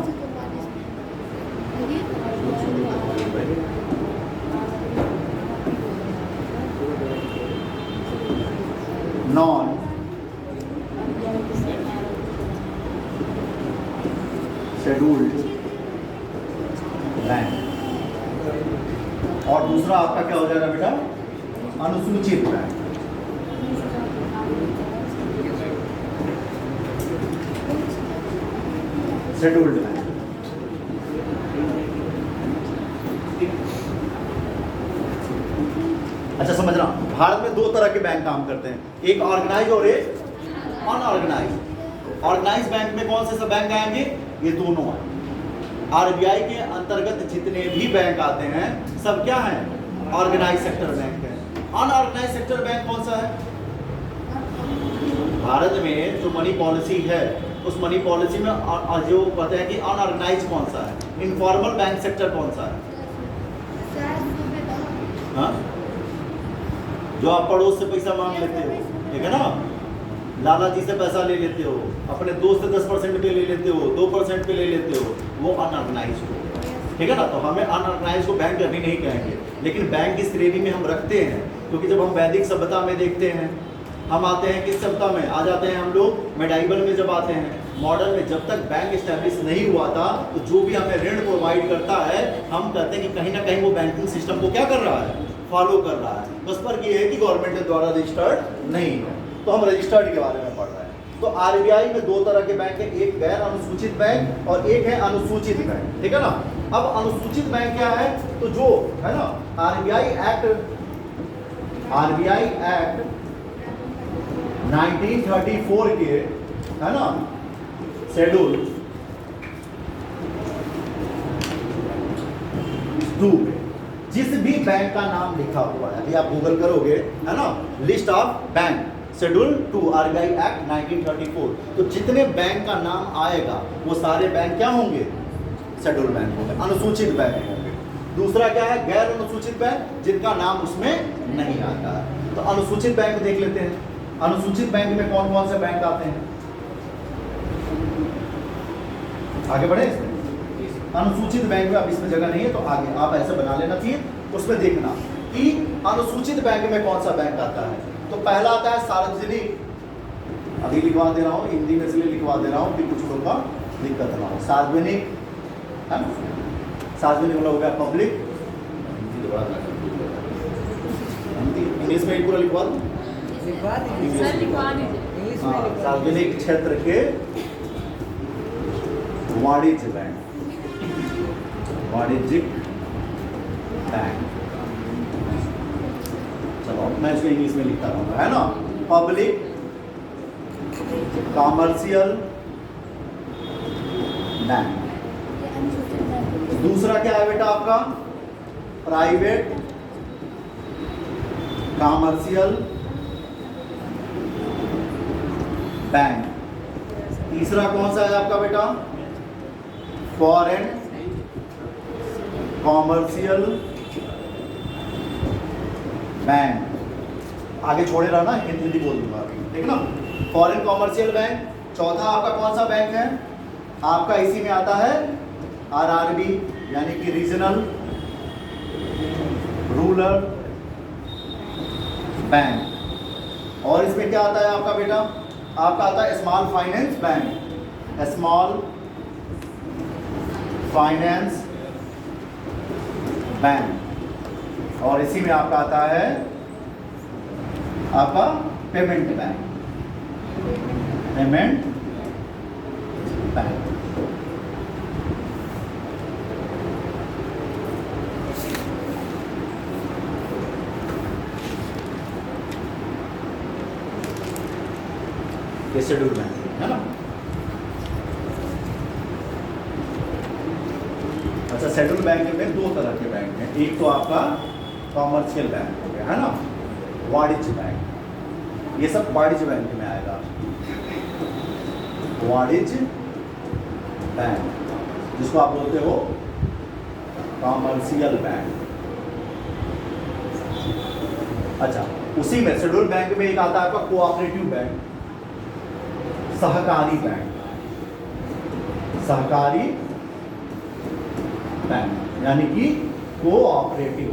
शेड्यूल्ड बैंक। और दूसरा आपका क्या हो जाएगा बेटा? अनुसूचित बैंक। Scheduled bank. अच्छा समझना, भारत में 2 तरह के बैंक काम करते हैं, एक ऑर्गेनाइज और एक अनऑर्गेनाइज। ऑर्गेनाइज बैंक में कौन से सब बैंक आएंगे? ये दोनों हैं। RBI के अंतर्गत जितने भी बैंक आते हैं सब क्या हैं? ऑर्गेनाइज सेक्टर बैंक है। अनऑर्गेनाइज सेक्टर बैंक कौन सा है? भारत में जो मनी पॉलिसी है उस मनी पॉलिसी में जो कहते हैं कि अनऑर्गेनाइज कौन सा है, इनफॉर्मल बैंक सेक्टर कौन सा है? हाँ, जो आप पड़ोस से पैसा मांग लेते हो, ठीक है ना, लाला जी से पैसा ले लेते हो, अपने दोस्त से 10% पे ले लेते हो, 2% पे ले लेते हो, वो अनऑर्गेनाइज हो, ठीक है ना। तो हमें अनऑर्गेनाइज को बैंक अभी नहीं कहेंगे, लेकिन बैंक की श्रेणी में हम रखते हैं, क्योंकि जब हम वैदिक सभ्यता में देखते हैं, हम आते हैं किस सभ्यता में आ जाते हैं हम लोग, मेडाइवल में जब आते हैं, मॉडर्न में जब तक बैंक स्टैब्लिश नहीं हुआ था तो जो भी हमें ऋण प्रोवाइड करता है हम कहते हैं कि कहीं ना कहीं वो बैंकिंग सिस्टम को क्या कर रहा है? फॉलो कर रहा है। बस फर्क ये है कि गवर्नमेंट के द्वारा रजिस्टर्ड नहीं है। तो हम रजिस्टर्ड के बारे में पढ़ रहे हैं। तो RBI में 2 तरह के बैंक है, एक गैर अनुसूचित बैंक और एक है अनुसूचित बैंक, ठीक है ना। अब अनुसूचित बैंक क्या है? तो जो है ना RBI एक्ट 1934 के, है ना, शेड्यूल 2 में जिस भी बैंक का नाम लिखा हुआ है, अभी आप गूगल करोगे, है ना, list of bank schedule 2 RBI act 1934, तो जितने बैंक का नाम आएगा वो सारे बैंक क्या होंगे? शेड्यूल बैंक होंगे, अनुसूचित बैंक होंगे। दूसरा क्या है? गैर अनुसूचित बैंक, जिनका नाम उसमें नहीं आता है। तो अनुसूचित बैंक देख लेते हैं। अनुसूचित बैंक में कौन कौन से बैंक आते हैं? आगे बढ़े। अनुसूचित बैंक में अब इसमें जगह नहीं है तो आगे आप ऐसे बना लेना चाहिए, उसमें देखना कि अनुसूचित बैंक में कौन सा बैंक आता है। तो पहला आता है सार्वजनिक, अभी लिखवा दे रहा हूँ हिंदी में, इसलिए लिखवा दे रहा हूँ कि कुछ लोगों का दिक्कत ना हो। सार्वजनिक है ना, सार्वजनिक मतलब हो गया पब्लिक, इंग्लिश में पूरा लिखवा दूँ? हाँ, सार्वजनिक क्षेत्र के वाणिज्य बैंक, वाणिज्यिक बैंक। चलो मैं इसको इंग्लिश में लिखता रहूँगा, है ना, पब्लिक कॉमर्शियल बैंक। दूसरा क्या है बेटा आपका? Private commercial bank. तीसरा कौन सा है आपका बेटा? Foreign commercial bank. आगे छोड़े रहना, हिंदी बोल दूंगा अभी, ठीक ना। Foreign commercial bank. चौथा आपका कौन सा बैंक है? आपका इसी में आता है आरआरबी, यानी कि रीजनल रूरल बैंक। और इसमें क्या आता है आपका बेटा? आपका आता है small finance bank, small finance bank. और इसी में आपका आता है आपका पेमेंट बैंक, पेमेंट बैंक। ये शेड्यूल बैंक है ना। अच्छा, शेड्यूल बैंक में दो तरह के बैंक हैं। एक तो आपका कॉमर्शियल बैंक हो गया, है ना, वाणिज्य बैंक। ये सब वाणिज्य बैंक में आएगा, वाणिज्य बैंक, जिसको आप बोलते हो कॉमर्शियल बैंक। अच्छा, उसी में शेड्यूल बैंक में एक आता है आपका कोऑपरेटिव बैंक, सहकारी बैंक, सहकारी बैंक यानी कि कोऑपरेटिव,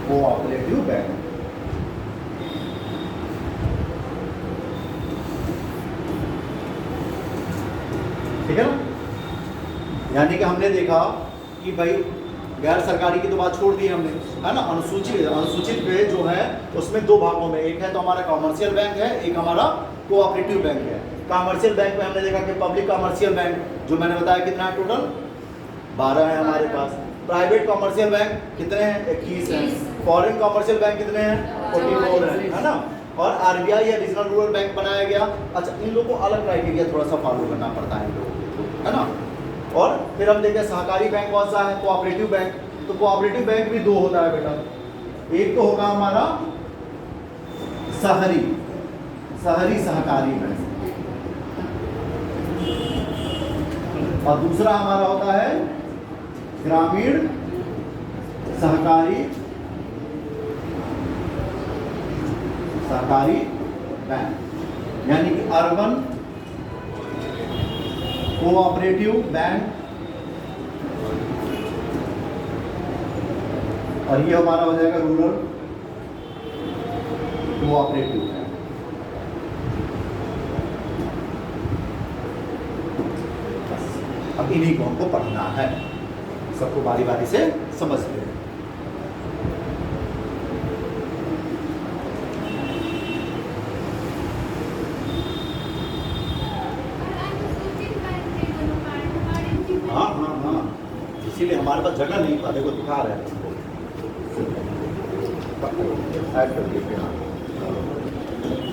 कोऑपरेटिव बैंक। ठीक है ना। यानी कि हमने देखा कि भाई गैर सरकारी की तो बात छोड़ दी हमने, है ना। अनुसूचित पे जो है उसमें दो भागों में, एक है तो हमारा कॉमर्शियल बैंक है, एक हमारा कोऑपरेटिव बैंक है। कॉमर्शियल बैंक में हमने देखा कि पब्लिक कॉमर्शियल बैंक जो मैंने बताया कितना है, टोटल 12 है हमारे पास। प्राइवेट कॉमर्शियल बैंक कितने हैं? 21 हैं। फॉरेन कॉमर्शियल बैंक कितने हैं? 44 है ना। और आरबीआई या रीजनल रूरल बैंक बनाया गया। अच्छा, इन लोगों को अलग क्राइटेरिया थोड़ा सा फॉलो करना पड़ता है इन लोगों को, है ना। और फिर हम देखें सहकारी बैंक कौन सा है? Cooperative bank. तो कोऑपरेटिव बैंक भी दो होता है बेटा, एक तो होगा हमारा शहरी सहकारी बैंक, और दूसरा हमारा होता है ग्रामीण सहकारी बैंक, यानी कि अर्बन कोऑपरेटिव बैंक। और ये हमारा हो जाएगा रूरल कोऑपरेटिव बैंक। अब इन्हीं को हमको पढ़ना है, सबको बारी बारी से समझ लें। हाँ, इसीलिए हमारे पास जगह नहीं था, देखो दिखा रहे हैं ऐड कर दिए।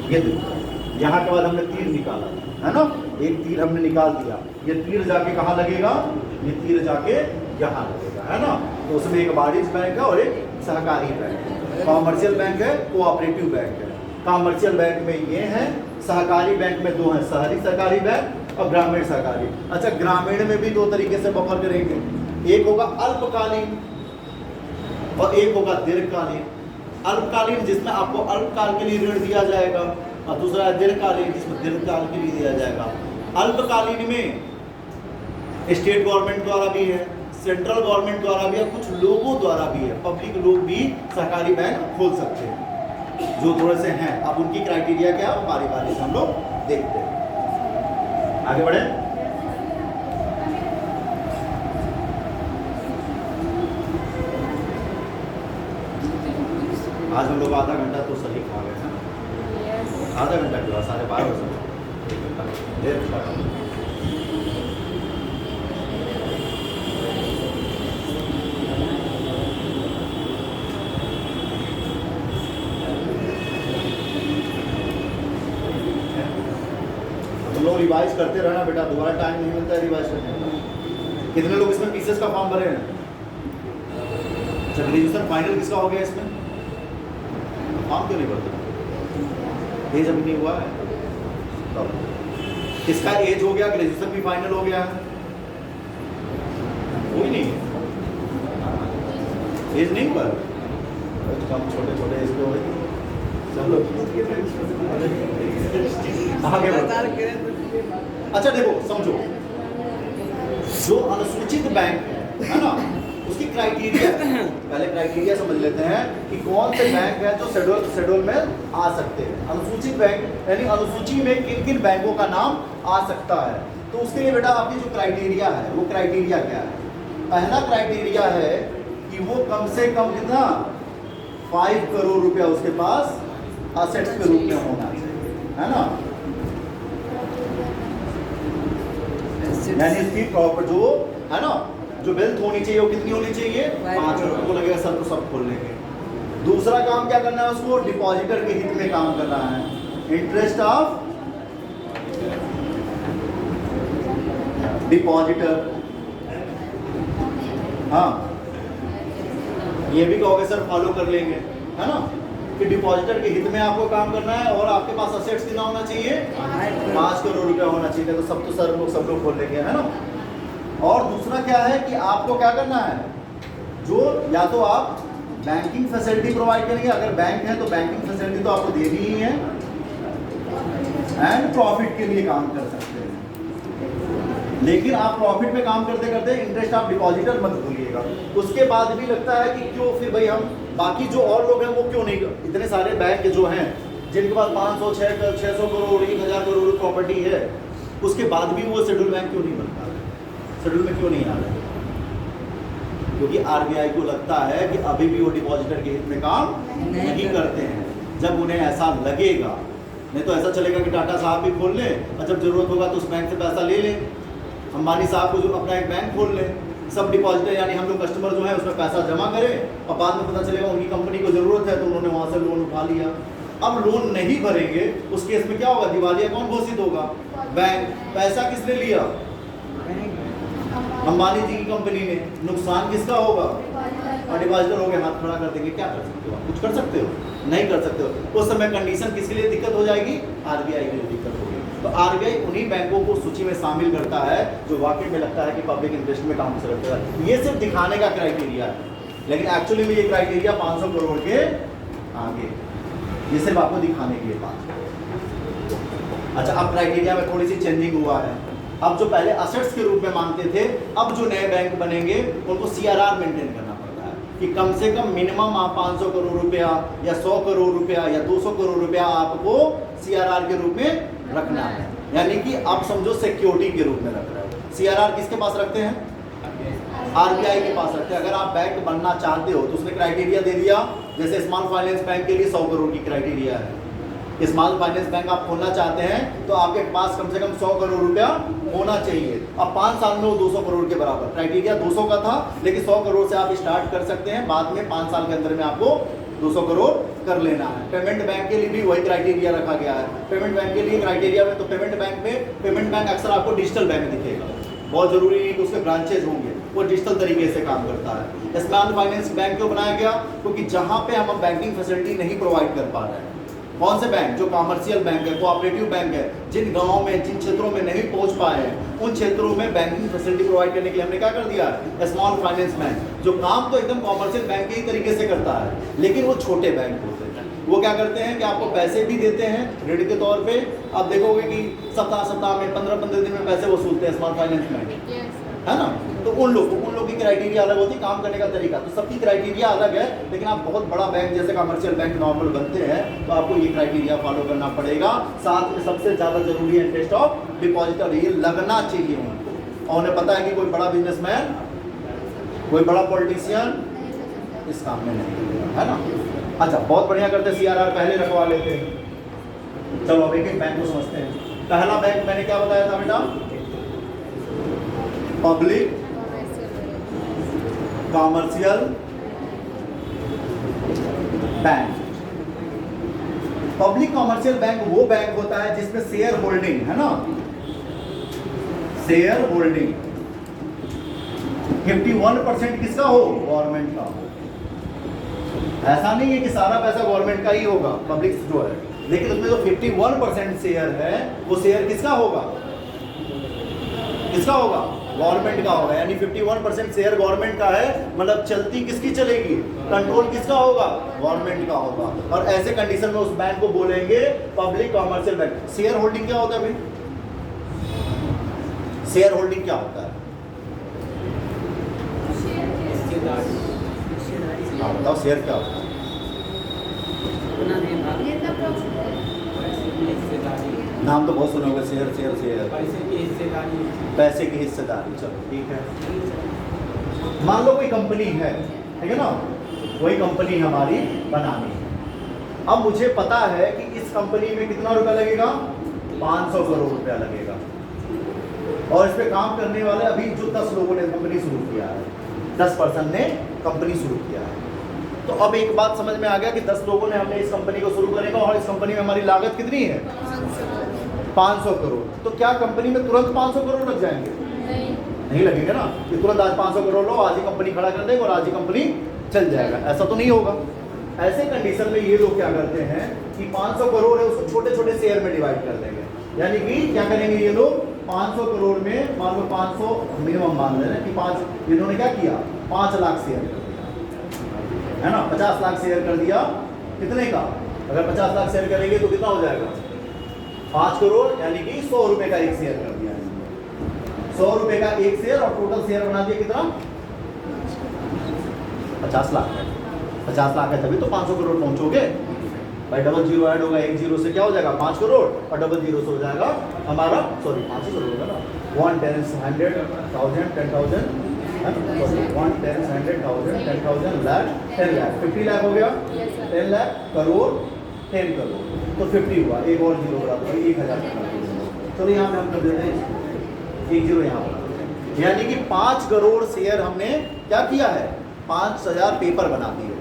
ये देखो, यहाँ के बाद हमने तीर निकाला है ना, एक तीर हमने निकाल दिया। ये तीर जाके कहाँ लगेगा? ये तीर जाके यहाँ लगेगा, है ना। तो उसमें एक वाणिज्य बैंक है और एक सहकारी बैंक है। कॉमर्शियल बैंक है, कोऑपरेटिव बैंक है। कॉमर्शियल बैंक में ये है, सहकारी बैंक में दो हैं, शहरी सहकारी बैंक और ग्रामीण सहकारी। अच्छा, ग्रामीण में भी दो तरीके से बफर करेंगे, एक होगा अल्पकालीन और एक होगा दीर्घकालीन। अल्पकालीन जिसमें आपको अल्पकाल के लिए ऋण दिया जाएगा, और दूसरा है दीर्घकालीन जिसमें दीर्घकाल के लिए दिया जाएगा। अल्पकालीन में स्टेट गवर्नमेंट द्वारा भी है, सेंट्रल गवर्नमेंट द्वारा भी है, कुछ लोगों द्वारा भी है, पब्लिक लोग भी सहकारी बैंक खोल सकते हैं जो थोड़े से हैं। अब उनकी क्राइटेरिया क्या है, बारी बारी से हम लोग देखते हैं। आगे बढ़े। आज हम लोग आधा घंटा तो सही खा गए हैं, आधा घंटा के बाद 12:30 बजे देर तुम लोग रिवाइज करते रहना बेटा, दोबारा टाइम नहीं मिलता है रिवाइज करने का। कितने लोग इसमें पीसीएस का फॉर्म भरे हैं? अच्छा, ग्रेजुएशन फाइनल किसका हो गया इसमें? फॉर्म क्यों नहीं भरते? एज अभी नहीं हुआ है, किसका एज हो गया, ग्रेजुएशन भी फाइनल हो गया है? कोई नहीं है, एज नहीं पर कम छोटे छोटे इसको चलो आगे बढ़ो। अच्छा देखो समझो, जो अनुसूचित बैंक है ना, उसकी क्राइटेरिया, पहले क्राइटेरिया समझ लेते हैं कि कौन से बैंक है जो शेड्यूल में आ सकते हैं। अनुसूचित बैंक यानी अनुसूची में किन किन बैंकों का नाम आ सकता है। तो उसके लिए बेटा आपकी जो क्राइटेरिया है वो क्राइटेरिया क्या है? पहला क्राइटेरिया है कि वो कम से कम कितना 5 करोड़ रुपया उसके पास असेट्स के रूप में होना चाहिए, है ना। यानी इसकी प्रॉपर्टी जो है ना, जो वेल्थ होनी चाहिए वो कितनी होनी चाहिए? 5 करोड़। को लगेगा सर तो सब खोल लेंगे। दूसरा काम क्या करना है उसको? डिपॉजिटर के हित में काम करना है। इंटरेस्ट ऑफ डिपॉजिटर, हाँ ये भी कहोगे सर फॉलो कर लेंगे, है ना, कि डिपॉजिटर के हित में आपको काम करना है और आपके पास असेट्स कितना होना चाहिए? 5 करोड़ रुपया होना चाहिए। तो सब तो सर सब लोग खोल लेंगे, है ना। और दूसरा क्या है कि आपको क्या करना है, जो या तो आप बैंकिंग फैसिलिटी प्रोवाइड करेंगे, अगर बैंक है तो बैंकिंग फैसिलिटी तो आपको देनी ही है, एंड प्रॉफिट के लिए काम कर सकते हैं। लेकिन आप प्रॉफिट में काम करते करते इंटरेस्ट आप डिपॉजिटर मत भूलिएगा। उसके बाद भी लगता है कि क्यों फिर भाई हम बाकी जो और लोग हैं वो क्यों नहीं, इतने सारे बैंक जो हैं जिनके पास 500 600 करोड़ 1000 करोड़ प्रॉपर्टी है, उसके बाद भी वो शेड्यूल बैंक क्यों नहीं बनता है, शेड्यूल में क्यों नहीं आ रहा है? क्योंकि आरबीआई को लगता है कि अभी भी वो डिपॉजिटर के हित में काम नहीं करते हैं। जब उन्हें ऐसा लगेगा, नहीं तो ऐसा चलेगा कि टाटा साहब भी खोल लें और जब जरूरत होगा तो उस बैंक से पैसा ले लें, अंबानी साहब को जो अपना एक बैंक खोल लें, सब डिपॉजिटर यानी हम लोग कस्टमर जो है उसमें पैसा जमा करें और बाद में पता चलेगा उनकी कंपनी को ज़रूरत है तो उन्होंने वहाँ से लोन उठा लिया। अब लोन नहीं भरेंगे उस केस में क्या होगा? दिवालिया कौन घोषित होगा? बैंक। पैसा किसने लिया? अंबानी जी की कंपनी ने। नुकसान किसका होगा? और डिपॉजिटर हो गए, हाथ खड़ा कर देंगे। क्या कर सकते हो? कुछ कर सकते हो? नहीं कर सकते हो। उस समय कंडीशन किसके लिए दिक्कत हो जाएगी? आरबीआई के लिए दिक्कत होगी। तो आरबीआई उन्हीं बैंकों को सूची में शामिल करता है जो वाकई में लगता है कि पब्लिक इंटरेस्ट में काम कर सकता है। ये सिर्फ दिखाने का क्राइटेरिया है, लेकिन एक्चुअली में ये क्राइटेरिया 500 करोड़ के आगे, ये सिर्फ आपको दिखाने के लिए बात। अच्छा, अब क्राइटेरिया में थोड़ी सी चेंजिंग हुआ है। अब जो पहले असेट्स के रूप में मांगते थे, अब जो नए बैंक बनेंगे उनको सीआरआर मेंटेन करना पड़ता है कि कम से कम मिनिमम आप 500 करोड़ रुपया या 100 करोड़ रुपया या 200 करोड़ रुपया आपको सीआरआर के रूप में रखना है। यानी कि आप समझो सिक्योरिटी के रूप में रख रहे हो। सीआरआर किसके पास रखते हैं? आरबीआई के पास रखते हैं। अगर आप बैंक बनना चाहते हो तो उसने क्राइटेरिया दे दिया, जैसे स्मॉल फाइनेंस बैंक के लिए 100 करोड़ की क्राइटेरिया है। स्मॉल फाइनेंस बैंक आप खोलना चाहते हैं तो आपके पास कम से कम 100 करोड़ रुपया होना चाहिए। अब 5 साल में वो 200 करोड़ के बराबर, क्राइटेरिया 200 का था लेकिन 100 करोड़ से आप स्टार्ट कर सकते हैं, बाद में 5 साल के अंदर में आपको 200 करोड़ कर लेना है। पेमेंट बैंक के लिए भी वही क्राइटेरिया रखा गया है। पेमेंट बैंक के लिए क्राइटेरिया में तो पेमेंट बैंक अक्सर आपको डिजिटल बैंक दिखेगा, बहुत जरूरी नहीं कि उसके ब्रांचेज होंगे, वो डिजिटल तरीके से काम करता है। स्मॉल फाइनेंस बैंक क्यों बनाया गया? क्योंकि जहाँ पे हम बैंकिंग फैसिलिटी नहीं प्रोवाइड कर पा रहे हैं, कौन से बैंक? जो कमर्शियल बैंक है, कोऑपरेटिव बैंक है, जिन गाँव में जिन क्षेत्रों में नहीं पहुँच पाए हैं उन क्षेत्रों में बैंकिंग फैसिलिटी प्रोवाइड करने के लिए हमने क्या कर दिया है? स्मॉल फाइनेंस बैंक, जो काम तो एकदम कॉमर्शियल बैंक के ही तरीके से करता है, लेकिन वो छोटे बैंक होते हैं। वो क्या करते हैं कि आपको पैसे भी देते हैं ऋण के तौर पे। आप देखोगे कि सप्ताह में 15-15 दिन में पैसे वसूलते हैं स्मॉल फाइनेंस बैंक, है ना। तो उन लोग की क्राइटेरिया अलग होती है, काम करने का तरीका, तो सबकी क्राइटेरिया अलग है। लेकिन आप बहुत बड़ा बैंक जैसे कमर्शियल बैंक नॉर्मल बनते हैं तो आपको ये क्राइटेरिया फॉलो करना पड़ेगा। साथ में सबसे ज़्यादा जरूरी है इंटरेस्ट ऑफ डिपॉजिटर, ये लगना चाहिए उनको। और उन्हें पता है कि कोई बड़ा बिजनेसमैन, कोई बड़ा पॉलिटिशियन इस काम में नहीं है ना। अच्छा, बहुत बढ़िया करते, सीआरआर पहले रखवा लेते हैं। चलो अब एक बैंक को समझते हैं। पहला बैंक मैंने क्या बताया था बेटा? Public commercial bank. Public commercial bank वो बैंक होता है जिसमें शेयर होल्डिंग है ना, शेयर होल्डिंग 51% किसका हो? गवर्नमेंट का हो। ऐसा नहीं है कि सारा पैसा गवर्नमेंट का ही होगा, पब्लिक जो है, लेकिन उसमें जो 51% शेयर है वो शेयर किसका होगा? किसका होगा? गवर्नमेंट का होगा, यानी 51% शेयर गवर्नमेंट का है, मतलब चलती किसकी चलेगी, कंट्रोल किसका होगा, गवर्नमेंट का होगा। और ऐसे कंडीशन में उस बैंक को बोलेंगे public commercial bank. Share holding क्या होता है भाई, शेयर होल्डिंग क्या होता है, हाँ बताओ शेयर क्या होता है। नाम तो बहुत सुने होंगे, शेयर शेयर शेयर, पैसे की हिस्सेदारी। चलो ठीक है, मान लो कोई कंपनी है, ठीक है ना, कोई कंपनी हमारी बनानी है। अब मुझे पता है कि इस कंपनी में कितना रुपया लगेगा, 500 करोड़ रुपया लगेगा, और इस पे काम करने वाले अभी जो 10 लोगों ने कंपनी शुरू किया है, 10% ने कंपनी शुरू किया है। तो अब एक बात समझ में आ गया कि 10 लोगों ने हमने इस कंपनी को शुरू करेगा, और इस कंपनी में हमारी लागत कितनी है, 500 करोड़। तो क्या कंपनी में तुरंत 500 करोड़ लग जाएंगे, नहीं लगेंगे ना, कि तुरंत आज 500 करोड़ लो, आज ही कंपनी खड़ा कर देंगे और आज ही कंपनी चल जाएगा, ऐसा तो नहीं होगा। ऐसे कंडीशन में ये लोग क्या करते हैं कि 500 करोड़ है उसको छोटे छोटे शेयर में डिवाइड कर देंगे, यानी कि क्या करेंगे ये लोग 500 करोड़ में, मान लो 500 मिनिमम मान ले रहे हैं कि 5, इन्होंने क्या किया, 5 लाख शेयर कर दिया, है ना, 50 लाख शेयर कर दिया, कितने का, अगर 50 लाख शेयर करेंगे तो कितना हो जाएगा, 5 करोड़, यानी कि 100 रुपए का एक शेयर कर दिया, 100 रुपए का एक शेयर, और टोटल शेयर बना दिया कितना, 50 लाख है, 50 लाख है, तभी तो 500 करोड़ पहुंचोगे भाई। डबल जीरो ऐड होगा, एक जीरो से क्या हो जाएगा 5 करोड़, और डबल जीरो से हो जाएगा हमारा, सॉरी 5 करोड़ होगा ना, 1 10 100 1000 10,000, 1 10 100 1000 10,000 लाख 10 लाख 50 लाख हो गया, 10 लाख करोड़ 10 करोड़, तो 50 हुआ, एक और जीरो बराबर 1000। चलो यहाँ पे हम कर देते हैं एक जीरो यहाँ पर, यानी कि 5 करोड़ शेयर हमने क्या किया है, 5000 पेपर बना दिए,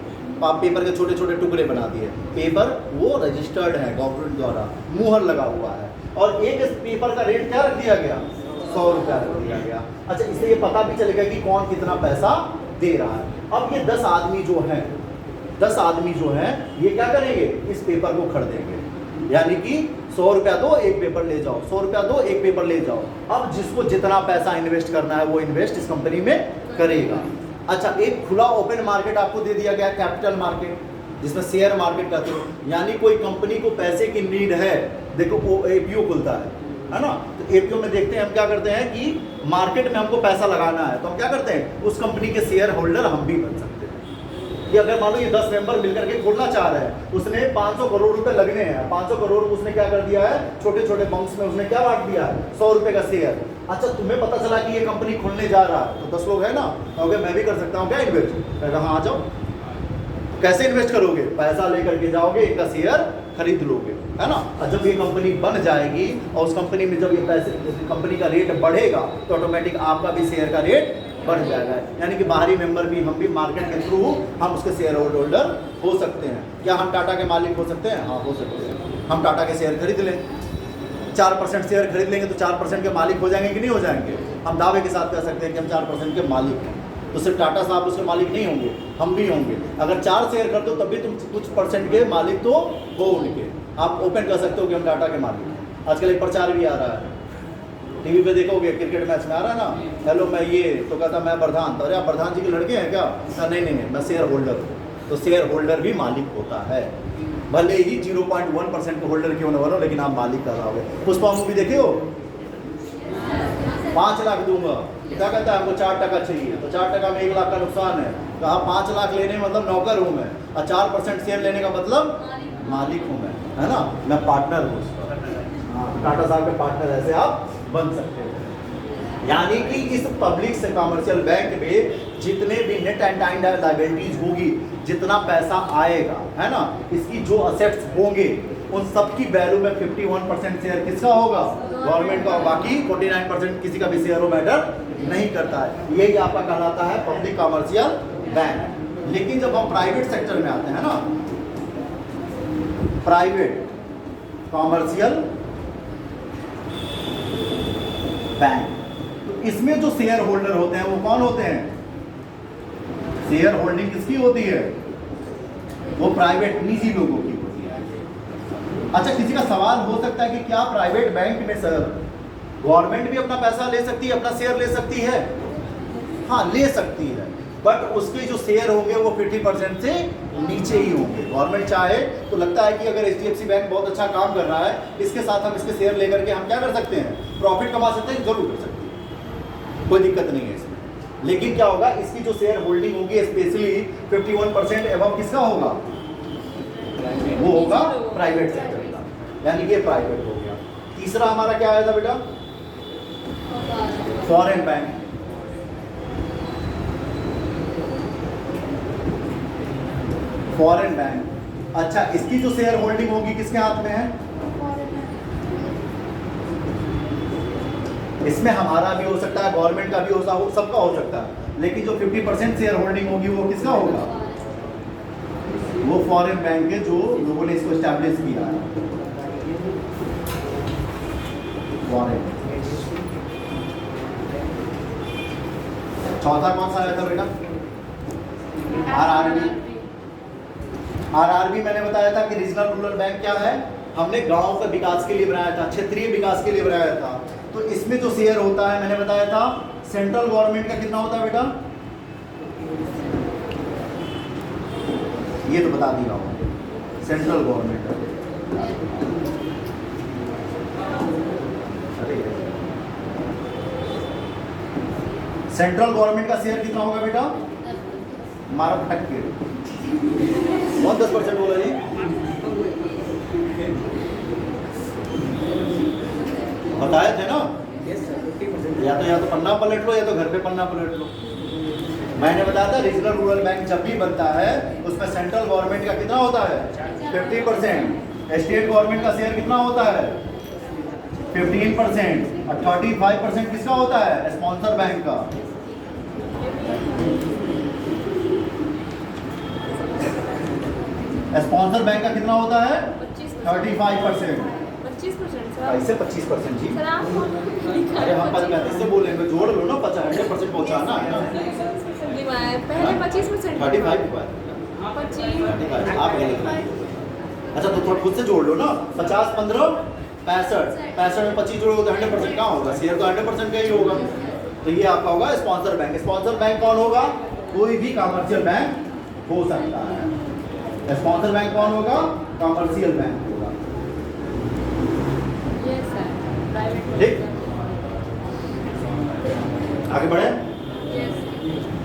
पेपर के छोटे छोटे टुकड़े बना दिए, पेपर वो रजिस्टर्ड है गवर्नमेंट द्वारा, मुहर लगा हुआ है, और एक इस पेपर का रेट क्या रख दिया गया, 100 रुपया रख दिया गया। अच्छा, इससे ये पता भी चलेगा कि कौन कितना पैसा दे रहा है। अब ये 10 आदमी जो हैं, 10 आदमी जो हैं ये क्या करेंगे, इस पेपर को खरीदेंगे, यानी कि 100 रुपया दो एक पेपर ले जाओ, 100 रुपया दो एक पेपर ले जाओ। अब जिसको जितना पैसा इन्वेस्ट करना है वो इन्वेस्ट इस कंपनी में करेगा। अच्छा, एक खुला ओपन मार्केट आपको दे दिया गया, कैपिटल मार्केट, जिसमें शेयर मार्केट कहते हो, यानी कोई कंपनी को पैसे की नीड है, देखो वो एपीओ खुलता है ना, तो एपीओ में देखते हैं हम क्या करते हैं कि मार्केट में हमको पैसा लगाना है, तो हम क्या करते हैं, उस कंपनी के शेयर होल्डर हम भी बन सकते हैं। कि अगर मान लो ये 10 मेंबर मिलकर के खोलना चाह रहे हैं, उसने 500 करोड़ रुपए लगने हैं, 500 करोड़ उसने क्या कर दिया है, छोटे छोटे बंक्स में उसने क्या बांट दिया है, 100 रुपए का शेयर। अच्छा, तुम्हें पता चला कि ये कंपनी खुलने जा रहा है, तो 10 लोग है ना, कहोगे मैं भी कर सकता हूँ क्या इन्वेस्ट, हाँ आ जाओ। कैसे इन्वेस्ट करोगे, पैसा लेकर के जाओगे, इनका शेयर खरीद लोगे, है ना। और जब ये कंपनी बन जाएगी और उस कंपनी में जब ये पैसे, कंपनी का रेट बढ़ेगा, तो ऑटोमेटिक आपका भी शेयर का रेट बढ़ जाएगा, यानी कि बाहरी मेंबर भी, हम भी मार्केट के थ्रू हम उसके शेयर होल्डर हो सकते हैं। क्या हम टाटा के मालिक हो सकते हैं, हाँ हो सकते हैं। हम टाटा के शेयर खरीद लें, 4% शेयर खरीद लेंगे तो 4% के मालिक हो जाएंगे कि नहीं हो जाएंगे। हम दावे के साथ कह सकते हैं कि हम 4% के मालिक हैं, तो सिर्फ टाटा साहब उसके मालिक नहीं होंगे, हम भी होंगे। अगर 4 शेयर कर दो तब भी तुम कुछ परसेंट के मालिक तो हो उनके, आप ओपन कर सकते हो कि हम टाटा के मालिक हैं। आजकल एक प्रचार भी आ रहा है, टीवी पे देखोगे, क्रिकेट मैच में आ रहा है ना, हेलो मैं ये, तो कहता मैं प्रधान, तो अरे आप प्रधान जी के लड़के हैं क्या, नहीं मैं शेयर होल्डर हूँ। तो शेयर होल्डर भी मालिक होता है, भले ही 0.1% के होल्डर क्यों ना बनो, लेकिन आप मालिक कहलाओगे। पुष्पा मूवी देखे हो, 5 लाख दूंगा, क्या कहता है हमको 4% चाहिए, तो 4% में 1 लाख का नुकसान है, कहा 5 लाख लेने मतलब नौकर हूँ मैं, और 4% शेयर लेने का मतलब मालिक हूँ मैं, है ना, मैं पार्टनर हूँ। हाँ, टाटा साहब के पार्टनर ऐसे आप बन सकते हो। यानी कि इस पब्लिक से कमर्शियल बैंक में जितने भी नेट एंड लायबिलिटीज होगी, जितना पैसा आएगा, है ना, इसकी जो असेट्स होंगे, उन सब की वैल्यू में 51% शेयर किसका होगा, गवर्नमेंट का, बाकी 49% किसी का भी शेयर हो मैटर नहीं करता है। यही आपका कहलाता है पब्लिक कमर्शियल बैंक। लेकिन जब हम प्राइवेट सेक्टर में आते हैं ना, प्राइवेट कमर्शियल बैंक, तो इसमें जो शेयर होल्डर होते हैं वो कौन होते हैं, शेयर होल्डिंग किसकी होती है, वो प्राइवेट निजी लोगों की होती है। अच्छा, किसी का सवाल हो सकता है कि क्या प्राइवेट बैंक में सर गवर्नमेंट भी अपना पैसा ले सकती है, अपना शेयर ले सकती है, हाँ ले सकती है, बट उसके जो शेयर होंगे वो 50% से नीचे ही होंगे। गवर्नमेंट चाहे तो लगता है कि अगर HDFC बैंक बहुत अच्छा काम कर रहा है, इसके साथ हम इसके शेयर लेकर के हम क्या कर सकते हैं, प्रॉफिट कमा सकते हैं, जरूर कर सकते हैं, कोई दिक्कत नहीं है इसमें। लेकिन क्या होगा, इसकी जो शेयर होल्डिंग होगी स्पेशली 51% एबव किसका होगा, वो होगा प्राइवेट सेक्टर का, यानी कि प्राइवेट हो गया। तीसरा हमारा क्या आया था बेटा, फॉरेन बैंक। फॉरेन बैंक, अच्छा इसकी जो शेयर होल्डिंग होगी किसके हाथ में है, इसमें हमारा भी हो सकता है, गवर्नमेंट का भी हो सकता है, सबका हो सकता है, लेकिन जो 50% शेयर होल्डिंग होगी वो किसका होगा, वो फॉरेन बैंक के जो लोगों ने इसको एस्टैब्लिश किया है, फॉरेन। चौथा कौन सा आया था बेटा, RRB। RRB मैंने बताया था कि रीजनल रूरल बैंक क्या है, हमने गांव के विकास के लिए बनाया था, क्षेत्रीय विकास के लिए बनाया था। तो इसमें जो शेयर होता है मैंने बताया था सेंट्रल गवर्नमेंट का कितना होता है बेटा, ये तो बता दी रहा हूं, सेंट्रल गवर्नमेंट का, सेंट्रल गवर्नमेंट का शेयर कितना होगा बेटा, मारा फटक के बहुत 10% बोला जी, बताए थे ना, या तो पन्ना पलट लो या तो घर पे पन्ना पलट लो। मैंने बताया था रीजनल रूरल बैंक जब भी बनता है उसमें सेंट्रल गवर्नमेंट का कितना होता है 50%, स्टेट गवर्नमेंट का शेयर कितना होता है 15% और 35% किसका होता है स्पॉन्सर बैंक का। स्पॉन्सर बैंक का कितना होता है 35%, 25%। ऐसे 25% जी, अरे हम 35 से बोल रहे हैं, जोड़ लो ना, 100% पहुंचाना है ना, पहले 25%, 35 हुआ है। 25, आप अच्छा तो थोड़ा खुद से जोड़ लो ना, 50 15 65, 65 में 25 जोड़ोगे तो 100% कहाँ होगा, शेयर तो 100% का ही होगा। तो ये आपका होगा स्पॉन्सर बैंक। स्पॉन्सर बैंक कौन होगा, कोई भी कमर्शियल बैंक हो सकता है। स्पॉन्सर बैंक कौन होगा, कमर्शियल बैंक होगा, ठीक। आगे बढ़े,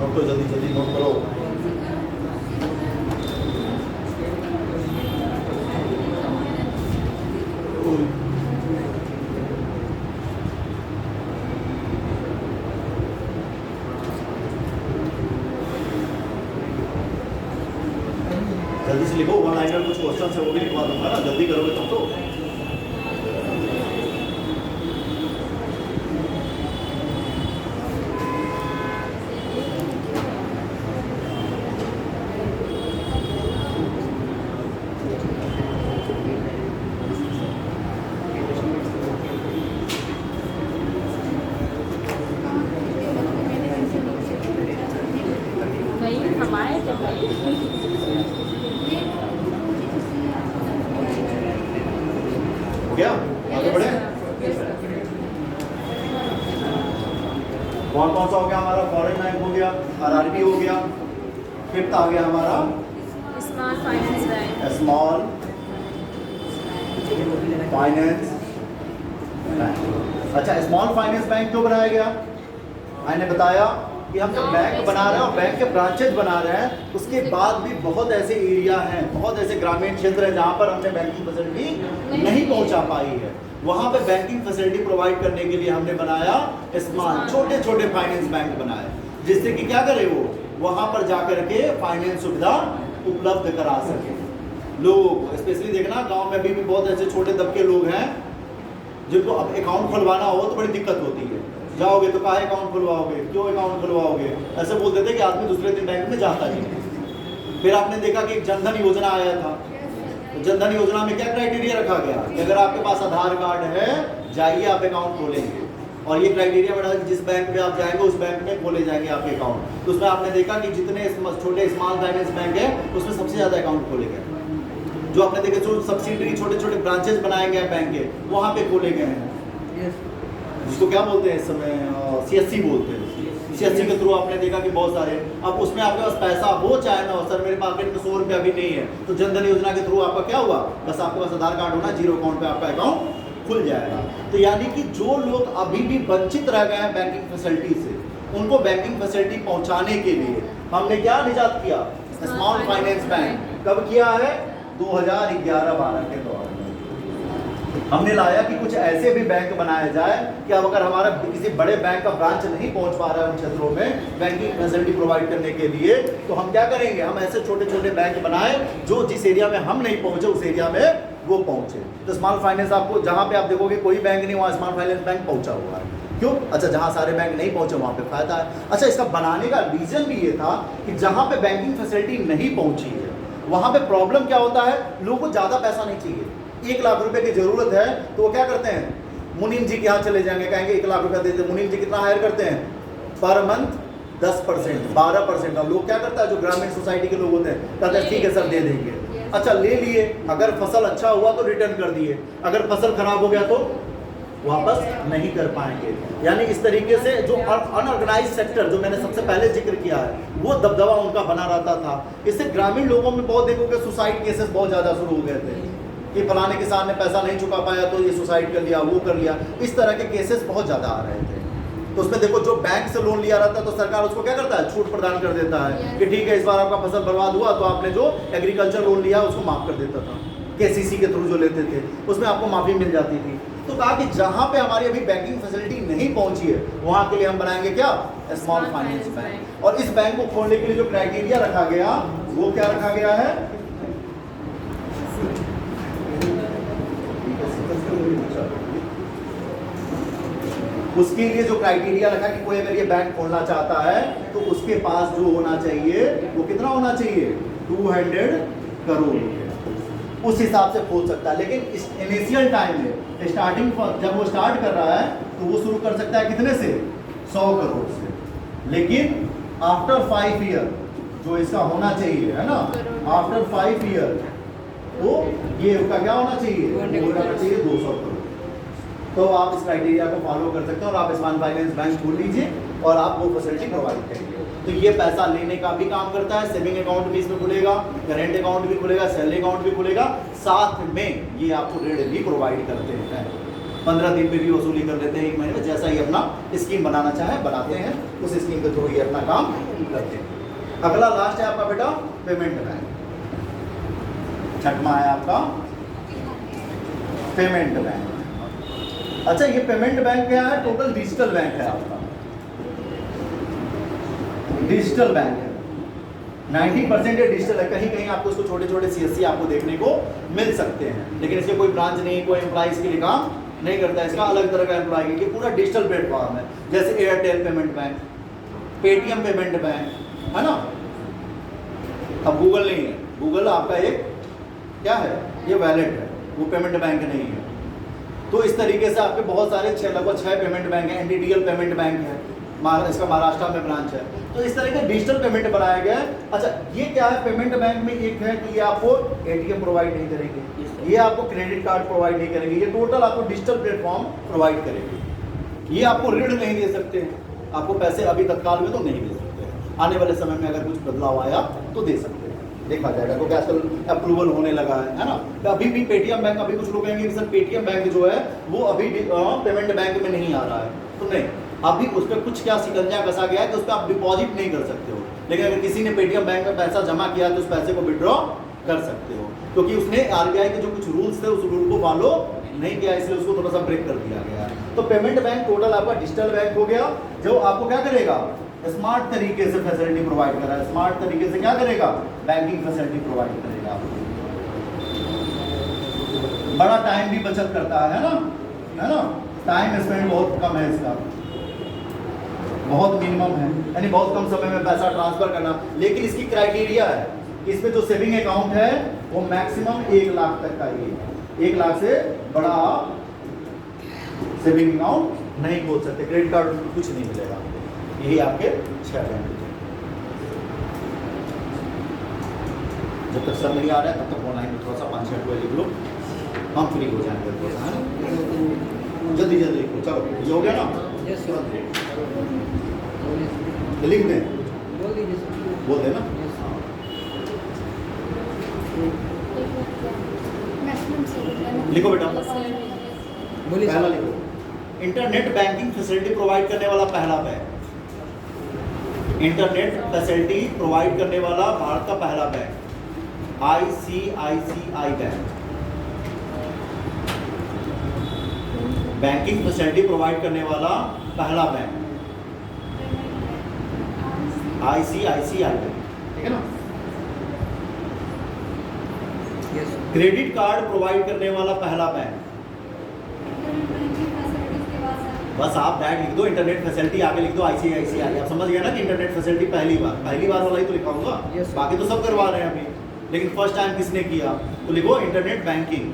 नोट करो जल्दी जल्दी नोट करो। जल्दी से लिखो, वन लाइनर कुछ क्वेश्चन है वो भी लिखवा दूंगा ना, जल्दी करोगे तब तो। नहीं हमारे थे भाई। हो गया, आगे बढ़े। कौन कौन सा हो गया हमारा, फॉरेन बैंक हो गया, RRB हो गया, फिफ्थ आ गया हमारा small finance bank. Small finance bank. अच्छा स्मॉल फाइनेंस बैंक क्यों बनाया गया, मैंने बताया कि हम जब बैंक बना रहे हैं और बैंक के ब्रांचेज बना रहे हैं, उसके बाद भी बहुत ऐसे एरिया हैं, बहुत ऐसे ग्रामीण क्षेत्र हैं जहाँ पर हमने बैंकिंग फैसिलिटी नहीं पहुँचा पाई है। वहाँ पे बैंकिंग फैसिलिटी प्रोवाइड करने के लिए हमने बनाया स्मॉल, छोटे छोटे फाइनेंस बैंक बनाए, जिससे कि क्या करे वो वहाँ पर जाकर के फाइनेंस सुविधा उपलब्ध करा सके लोगों को। स्पेशली देखना गाँव में भी बहुत ऐसे छोटे दबके लोग हैं जिनको अब अकाउंट खुलवाना हो तो बड़ी दिक्कत होती है। जाओगे तो कहाँ अकाउंट खुलवाओगे, क्यों अकाउंट खुलवाओगे, ऐसे बोल देते कि आदमी दूसरे दिन बैंक में जाता ही नहीं। फिर आपने देखा कि एक जनधन योजना आया था, तो जनधन योजना में क्या क्राइटेरिया रखा गया कि अगर आपके पास आधार कार्ड है जाइए आप अकाउंट खोलेंगे, और ये क्राइटेरिया बढ़ा कि जिस बैंक में आप जाएंगे उस बैंक में खोले जाएंगे आपके अकाउंट। तो उसमें आपने देखा कि जितने छोटे स्मॉल फाइनेंस बैंक है उसमें सबसे ज़्यादा अकाउंट खोले गए। जो आपने देखे जो सब्सिडरी छोटे छोटे ब्रांचेस बनाए गए बैंक के वहाँ पे खोले गए हैं, उसको क्या बोलते हैं इस समय, CSC बोलते हैं। CSC के थ्रू आपने देखा कि बहुत सारे, अब उसमें आपके पास पैसा हो चाहे ना हो, सर मेरे पॉकेट में 100 रुपये अभी नहीं है, तो जनधन योजना के थ्रू आपका क्या हुआ, बस आपके पास आधार कार्ड होना, जीरो अकाउंट पे आपका अकाउंट खुल जाएगा। तो यानी कि जो लोग अभी भी वंचित रह गए हैं बैंकिंग फैसिलिटी से, उनको बैंकिंग फैसिलिटी पहुंचाने के लिए हमने क्या निजात किया, स्मॉल फाइनेंस बैंक। कब किया है, 2011-12 के दौरान हमने लाया कि कुछ ऐसे भी बैंक बनाया जाए कि अब अगर हमारा किसी बड़े बैंक का ब्रांच नहीं पहुंच पा रहा है उन क्षेत्रों में बैंकिंग फैसिलिटी प्रोवाइड करने के लिए, तो हम क्या करेंगे, हम ऐसे छोटे छोटे बैंक बनाए जो जिस एरिया में हम नहीं पहुंचे उस एरिया में वो पहुंचे। तो स्मॉल फाइनेंस आपको जहां पे आप देखोगे कोई बैंक नहीं, वहां स्मॉल फाइनेंस बैंक पहुंचा हुआ है। क्यों? अच्छा, जहां सारे बैंक नहीं पहुंचे वहां पे फायदा है। अच्छा, इसका बनाने का रीजन भी ये था कि जहां पे बैंकिंग फैसिलिटी नहीं पहुंची है वहां पे प्रॉब्लम क्या होता है, लोगों को ज्यादा पैसा नहीं चाहिए, 1 लाख रुपए की जरूरत है तो वो क्या करते हैं, मुनीम जी के यहाँ चले जाएंगे, कहेंगे 1 लाख रुपया दे दे। मुनीम जी कितना हायर करते हैं पर मंथ, 10%, 12%। अब लोग क्या करता है, जो ग्रामीण सोसाइटी के लोग होते हैं, कहते हैं ठीक है सर दे देंगे। अच्छा, ले लिए, अगर फसल अच्छा हुआ तो रिटर्न कर दिए, अगर फसल खराब हो गया तो वापस नहीं कर पाएंगे। यानी इस तरीके से जो अनऑर्गेनाइज सेक्टर, जो मैंने सबसे पहले जिक्र किया है, वो दबदबा उनका बना रहता था। इससे ग्रामीण लोगों में बहुत देखोगे सुसाइड केसेस बहुत ज़्यादा शुरू हो गए थे कि फलाने किसान ने पैसा नहीं चुका पाया तो ये सुसाइड कर लिया, वो कर लिया, इस तरह के केसेस बहुत ज़्यादा आ रहे थे। तो उसमें देखो, जो बैंक से लोन लिया रहता है तो सरकार उसको क्या करता है, छूट प्रदान कर देता है कि ठीक है इस बार आपका फसल बर्बाद हुआ तो आपने जो एग्रीकल्चर लोन लिया उसको माफ़ कर देता था। KCC के थ्रू जो लेते थे उसमें आपको माफ़ी मिल जाती थी। तो कहा कि जहाँ पे हमारी अभी बैंकिंग फैसिलिटी नहीं पहुंची है वहाँ के लिए हम बनाएंगे क्या, स्मॉल फाइनेंस बैंक। और इस बैंक को खोलने के लिए जो क्राइटेरिया रखा गया वो क्या रखा गया है, उसके लिए जो क्राइटेरिया रखा कि कोई अगर ये बैंक खोलना चाहता है तो उसके पास जो होना चाहिए वो कितना होना चाहिए, 200 करोड़, उस हिसाब से खोल सकता है। लेकिन इस इनिशियल टाइम में स्टार्टिंग जब वो स्टार्ट कर रहा है तो वो शुरू कर सकता है कितने से, 100 करोड़ से। लेकिन आफ्टर 5 ईयर जो इसका होना चाहिए है ना, आफ्टर 5 ईयर तो ये उसका क्या होना चाहिए, वो होना चाहिए 200 करोड़। तो आप इस क्राइटेरिया को फॉलो कर सकते हैं और आप स्मॉल फाइनेंस बैंक खोल लीजिए और आप वो फैसिलिटी प्रोवाइड करेंगे। तो ये पैसा लेने का भी काम करता है, सेविंग अकाउंट भी इसमें खुलेगा, करेंट अकाउंट भी खुलेगा, सैलरी अकाउंट भी खुलेगा, साथ में ये आपको ऋण भी प्रोवाइड करते हैं। 15 दिन में भी वसूली कर लेते हैं, 1 महीने में, जैसा ही अपना स्कीम बनाना चाहे बनाते हैं, उस स्कीम के थ्रू ये अपना काम करते हैं। अगला लास्ट है आपका बेटा पेमेंट बैंक। छठवां है आपका पेमेंट बैंक। अच्छा, ये पेमेंट बैंक क्या है, टोटल डिजिटल बैंक है आपका, डिजिटल बैंक है, 90% ये डिजिटल है। कहीं कहीं आपको इसको छोटे छोटे CSC आपको देखने को मिल सकते हैं, लेकिन इसके कोई ब्रांच नहीं, कोई एम्प्लॉय इसके लिए काम नहीं करता है, इसका अलग तरह का एम्प्लॉय है। ये पूरा डिजिटल प्लेटफॉर्म है, जैसे Airtel payment bank, Paytm payment bank है ना। अब गूगल नहीं है, गूगल आपका एक क्या है, ये वैलेट है, वो पेमेंट बैंक नहीं है। तो इस तरीके से आपके बहुत सारे लगभग 6 पेमेंट बैंक है। NDTL पेमेंट बैंक है, इसका महाराष्ट्र में ब्रांच है। तो इस तरह के डिजिटल पेमेंट बनाया गया है। अच्छा, ये क्या है, पेमेंट बैंक में एक है कि ये आपको ATM प्रोवाइड नहीं करेंगे, ये आपको क्रेडिट कार्ड प्रोवाइड नहीं करेंगे, ये टोटल आपको डिजिटल प्लेटफॉर्म प्रोवाइड करेंगे। ये आपको ऋण नहीं दे सकते, आपको पैसे अभी तत्काल में तो नहीं दे सकते, आने वाले समय में अगर कुछ बदलाव आया तो दे सकते हैं, देखा जाएगा, क्योंकि आजकल अप्रूवल होने लगा है ना। तो अभी भी पेटीएम बैंक, अभी कुछ लोग कहेंगे कि सर पेटीएम बैंक जो है वो अभी पेमेंट बैंक में नहीं आ रहा है, तो नहीं, अभी उस पर कुछ क्या सिकंजा कसा गया है कि उस पर आप डिपॉजिट नहीं कर सकते हो। लेकिन अगर किसी ने पेटीएम बैंक में पैसा जमा किया तो उस पैसे को विड्रॉ कर सकते हो, क्योंकि उसने RBI के जो कुछ रूल्स थे उस रूल को फॉलो नहीं किया, इसलिए उसको थोड़ा सा ब्रेक कर दिया गया है। तो पेमेंट बैंक टोटल आपका डिजिटल बैंक हो गया, जो आपको क्या करेगा, स्मार्ट तरीके से फैसिलिटी प्रोवाइड कर रहा है। स्मार्ट तरीके से क्या करेगा, बैंकिंग फैसिलिटी प्रोवाइड करेगा, बड़ा टाइम भी बचत करता है ना, टाइम स्पेंड बहुत कम है इसका, बहुत मिनिमम है, यानी बहुत कम समय में पैसा ट्रांसफर करना। लेकिन इसकी क्राइटेरिया है, इसमें जो सेविंग अकाउंट है वो मैक्सिमम 1 लाख तक का ही है, 1 लाख से बड़ा सेविंग अकाउंट नहीं खोल सकते, क्रेडिट कार्ड कुछ नहीं मिलेगा। यही आपके 6 बैंक। जब तक सब नहीं आ रहा है तब तक ऑनलाइन में थोड़ा सा 5-6 लिख लो, हम फ्री हो जाएंगे थोड़ा सा, है ना। जल्दी जल्दी लिखो, चलो ये हो गया ना? यस तुरंत सर। ये लिख दें, बोल दीजिए सर। बोल देना। लिखो बेटा, बोलिए पहला सर। लिखो। इंटरनेट बैंकिंग फैसिलिटी प्रोवाइड करने वाला पहला बैंक, इंटरनेट फैसिलिटी प्रोवाइड करने वाला भारत का पहला bank ICICI bank. Banking facility provide करने वाला पहला बैंक ICICI बैंक, ठीक है ना? Yes sir. Credit card provide करने वाला पहला बैंक, बस आप दैट लिख दो, इंटरनेट फैसिलिटी आगे लिख दो ICICI। आप समझ गए ना कि इंटरनेट फैसिलिटी पहली बार वाला ही तो लिखाऊंगा। Yes, sir. बाकी तो सब करवा रहे हैं अभी, लेकिन फर्स्ट टाइम किसने किया? तो लिखो इंटरनेट बैंकिंग,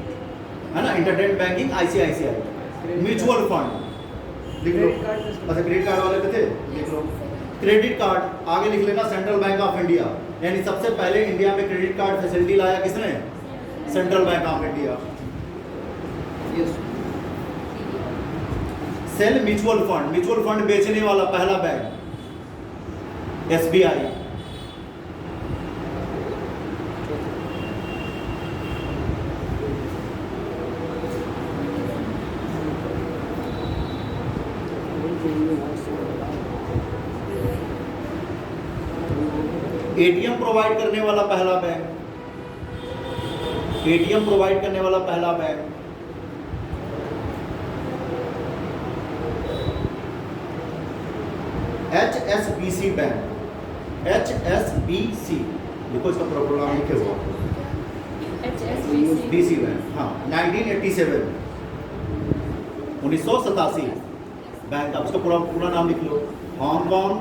है ना? Internet banking ICICI। Mutual fund लिख लो। क्रेडिट कार्ड में- अच्छा, क्रेडिट कार्ड वाले पे थे, लिख लो। क्रेडिट कार्ड आगे लिख लेना, सेंट्रल बैंक ऑफ इंडिया, यानी सबसे पहले इंडिया में क्रेडिट कार्ड फैसिलिटी लाया किसने? Central Bank of India. Yes sell mutual fund बेचने वाला पहला बैंक SBI। ATM प्रोवाइड करने वाला पहला बैंक, ATM प्रोवाइड करने वाला पहला बैंक HSBC बैंक। HSBC देखो, इसका प्रोग्राम लिखे हुआ BC बैंक, हाँ 1987 1987 बैंक का उसका पूरा नाम लिख लो। हांगकांग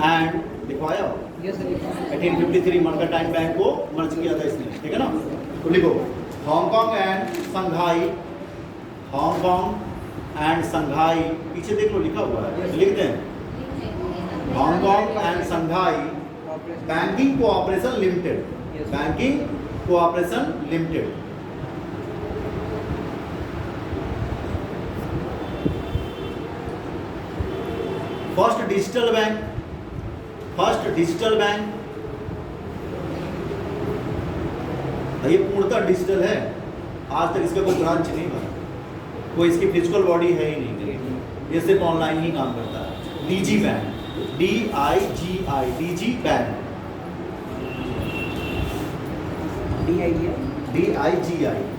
एंड लिखवाया यस सर। 1853 मर्केंटाइल बैंक को मर्ज किया था इसने, ठीक है ना? तो लिखो Hong Kong and Shanghai, Hong Kong and Shanghai, पीछे देख लो लिखा हुआ है, लिख दें Hong Kong and Shanghai banking cooperation limited, banking cooperation limited. First digital bank, ये पूर्णतः डिजिटल है, आज तक इसका कोई ब्रांच नहीं बना, कोई इसकी फिजिकल बॉडी है ही नहीं, ये सिर्फ ऑनलाइन ही काम करता है। DIGI bank, DIGI, DIGI bank,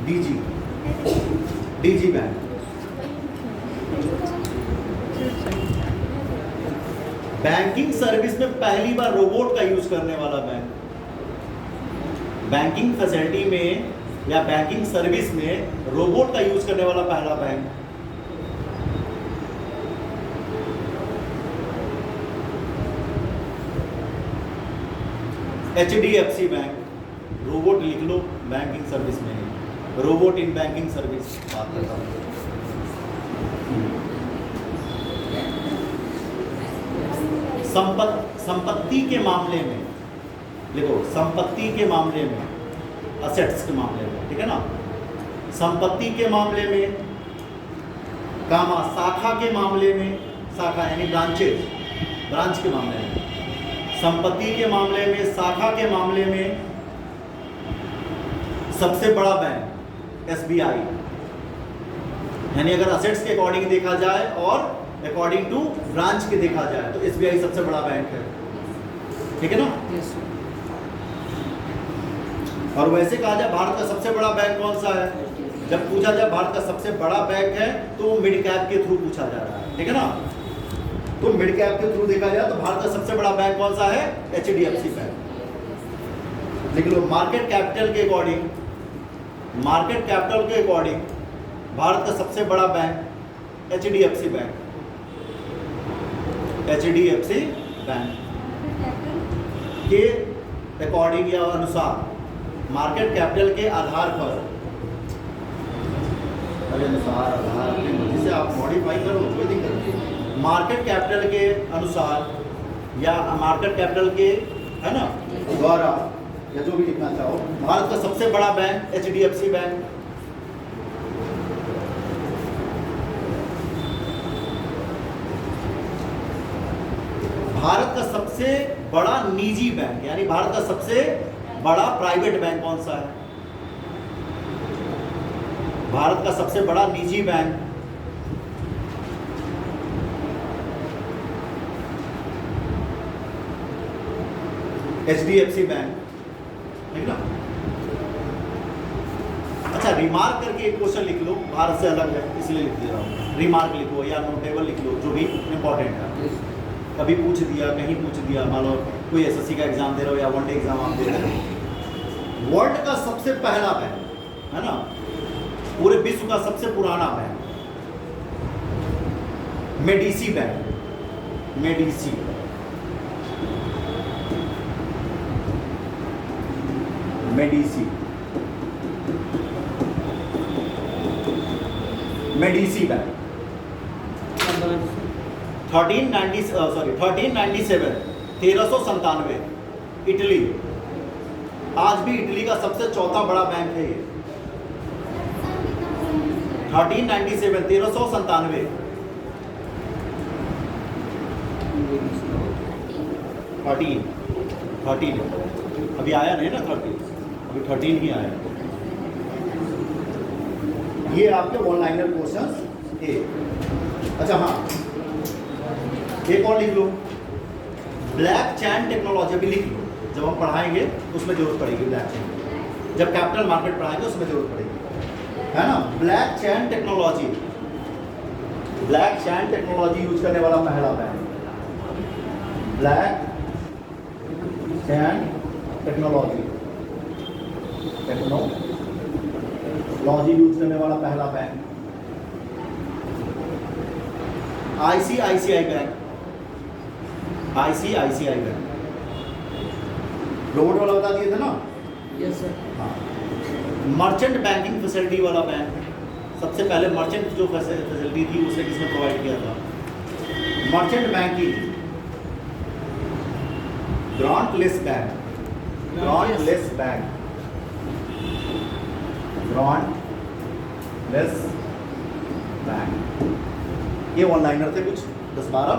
DIGI, DIGI bank. Banking service में पहली बार रोबोट का यूज करने वाला बैंक, बैंकिंग फैसिलिटी में या बैंकिंग सर्विस में रोबोट का यूज करने वाला पहला बैंक HDFC बैंक। रोबोट लिख लो, बैंकिंग सर्विस में, रोबोट इन बैंकिंग सर्विस बात करता हूँ। संपत्ति के मामले में लिखो, संपत्ति के मामले में, असेट्स के मामले में, ठीक है ना? संपत्ति के मामले में, कामा शाखा के मामले में, शाखा यानी ब्रांचेज, ब्रांच के मामले में, संपत्ति के मामले में, शाखा के मामले में सबसे बड़ा बैंक SBI, यानी अगर असेट्स के अकॉर्डिंग देखा जाए और अकॉर्डिंग टू ब्रांच के देखा जाए तो SBI सबसे बड़ा बैंक है, ठीक है ना? Yes sir. और वैसे कहा जाए भारत का सबसे बड़ा बैंक कौन सा है, जब पूछा जाए भारत का सबसे बड़ा बैंक है तो मिड कैप के थ्रू पूछा जा रहा है, ठीक है ना? तो मिड कैप के थ्रू देखा जाए तो भारत का सबसे बड़ा बैंक कौन सा है? HDFC bank. लिख लो, मार्केट कैपिटल के अकॉर्डिंग, मार्केट कैपिटल के अकॉर्डिंग भारत का सबसे बड़ा bank HDFC bank, HDFC bank के अकॉर्डिंग या अनुसार, मार्केट कैपिटल के आधार पर, अनुसार आधार अपनी मर्जी से आप मॉडिफाई करो, कोई दिक्कत नहीं। मार्केट कैपिटल के अनुसार या मार्केट कैपिटल के, है ना, द्वारा या जो भी लिखना चाहो, भारत का सबसे बड़ा बैंक HDFC बैंक। भारत का सबसे बड़ा निजी बैंक यानी भारत का सबसे बड़ा प्राइवेट बैंक कौन सा है? भारत का सबसे बड़ा निजी बैंक HDFC बैंक, ठीक ना? अच्छा, रिमार्क करके एक क्वेश्चन लिख लो, भारत से अलग है इसलिए लिख दे रहा हूँ। रिमार्क लिखो या नोटेबल लिख लो, जो भी इम्पोर्टेंट है। कभी पूछ दिया, कहीं पूछ दिया, मान लो कोई SSC का एग्जाम दे रहे हो या वनडे एग्जाम आप दे रहे हो। वर्ल्ड का सबसे पहला बैंक है ना, पूरे विश्व का सबसे पुराना bank Medici bank, Medici Medici Medici bank 1397 Italy. आज भी इटली का सबसे चौथा बड़ा बैंक है ये। 1397 13 अभी आया नहीं ना 13, अभी 13 ही आया। ये आपके वन लाइनर क्वेश्चंस ए। अच्छा हाँ, एक और लिख लो, ब्लैक चैन टेक्नोलॉजी भी लिख लो, जब हम पढ़ाएंगे उसमें जरूरत पड़ेगी। ब्लैक चैन जब कैपिटल मार्केट पढ़ाएंगे उसमें जरूरत पड़ेगी, है ना। ब्लैक चैन टेक्नोलॉजी, ब्लैक चैन टेक्नोलॉजी यूज करने वाला पहला बैंक, ब्लैक चैन टेक्नोलॉजी यूज करने वाला पहला bank ICICI bank, ICICI bank. Robot वाला बता दिए थे ना? Yes sir. हाँ। मर्चेंट बैंकिंग फैसिलिटी वाला बैंक, सबसे पहले मर्चेंट जो फैसिलिटी थी उसे किसने प्रोवाइड किया था? Merchant banking, Grindlays bank, Grindlays bank, Grindlays bank. ये वन लाइनर थे कुछ 10-12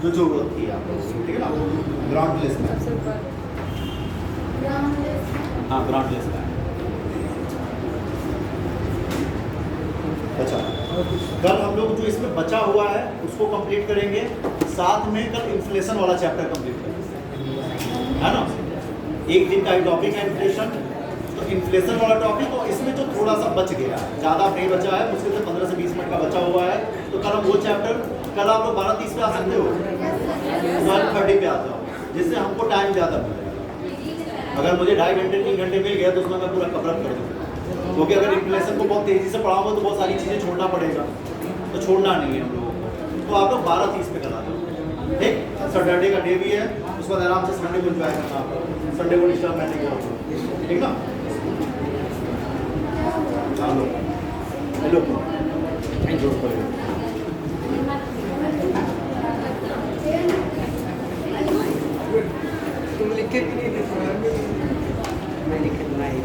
जो जरूरत थी आपको, ठीक है ना। ग्रांटलेस बैंक, सबसे ऊपर हाँ ग्रांटलेस बैंक। अच्छा, कल हम लोग जो इसमें बचा हुआ है उसको कंप्लीट करेंगे, साथ में कल इन्फ्लेशन वाला चैप्टर कंप्लीट करेंगे, है ना। एक दिन का ही टॉपिक है इन्फ्लेशन, तो इन्फ्लेशन वाला टॉपिक, और इसमें जो थोड़ा सा बच गया है, ज़्यादा नहीं बचा है, मुश्किल से 15 से 20 मिनट का बचा हुआ है, तो कल हम वो चैप्टर, कल आप लोग 12:30 पे आ सकते हो, 12:30 पे आ जाओ, जिससे हमको टाइम ज़्यादा मिलेगा। अगर मुझे 2.5 घंटे 3 घंटे मिल गया तो उसमें मैं पूरा कवर कर दूँगा, क्योंकि अगर इन्फ्लेशन को बहुत तेज़ी से पढ़ाऊंगा तो बहुत सारी चीज़ें छोड़ना पड़ेगा, तो छोड़ना नहीं है हम लोगों को। तो आप लोग 12:30 पे करा दो, ठीक। सैटरडे का डे भी है, उसके बाद आराम से संडे को एंजॉय करना आपको, संडे को डिस्टर्ब नहीं किया, ठीक ना। चलो हेलो, थैंक यू। तुम लिखे कि नहीं? मैं लिखे नहीं।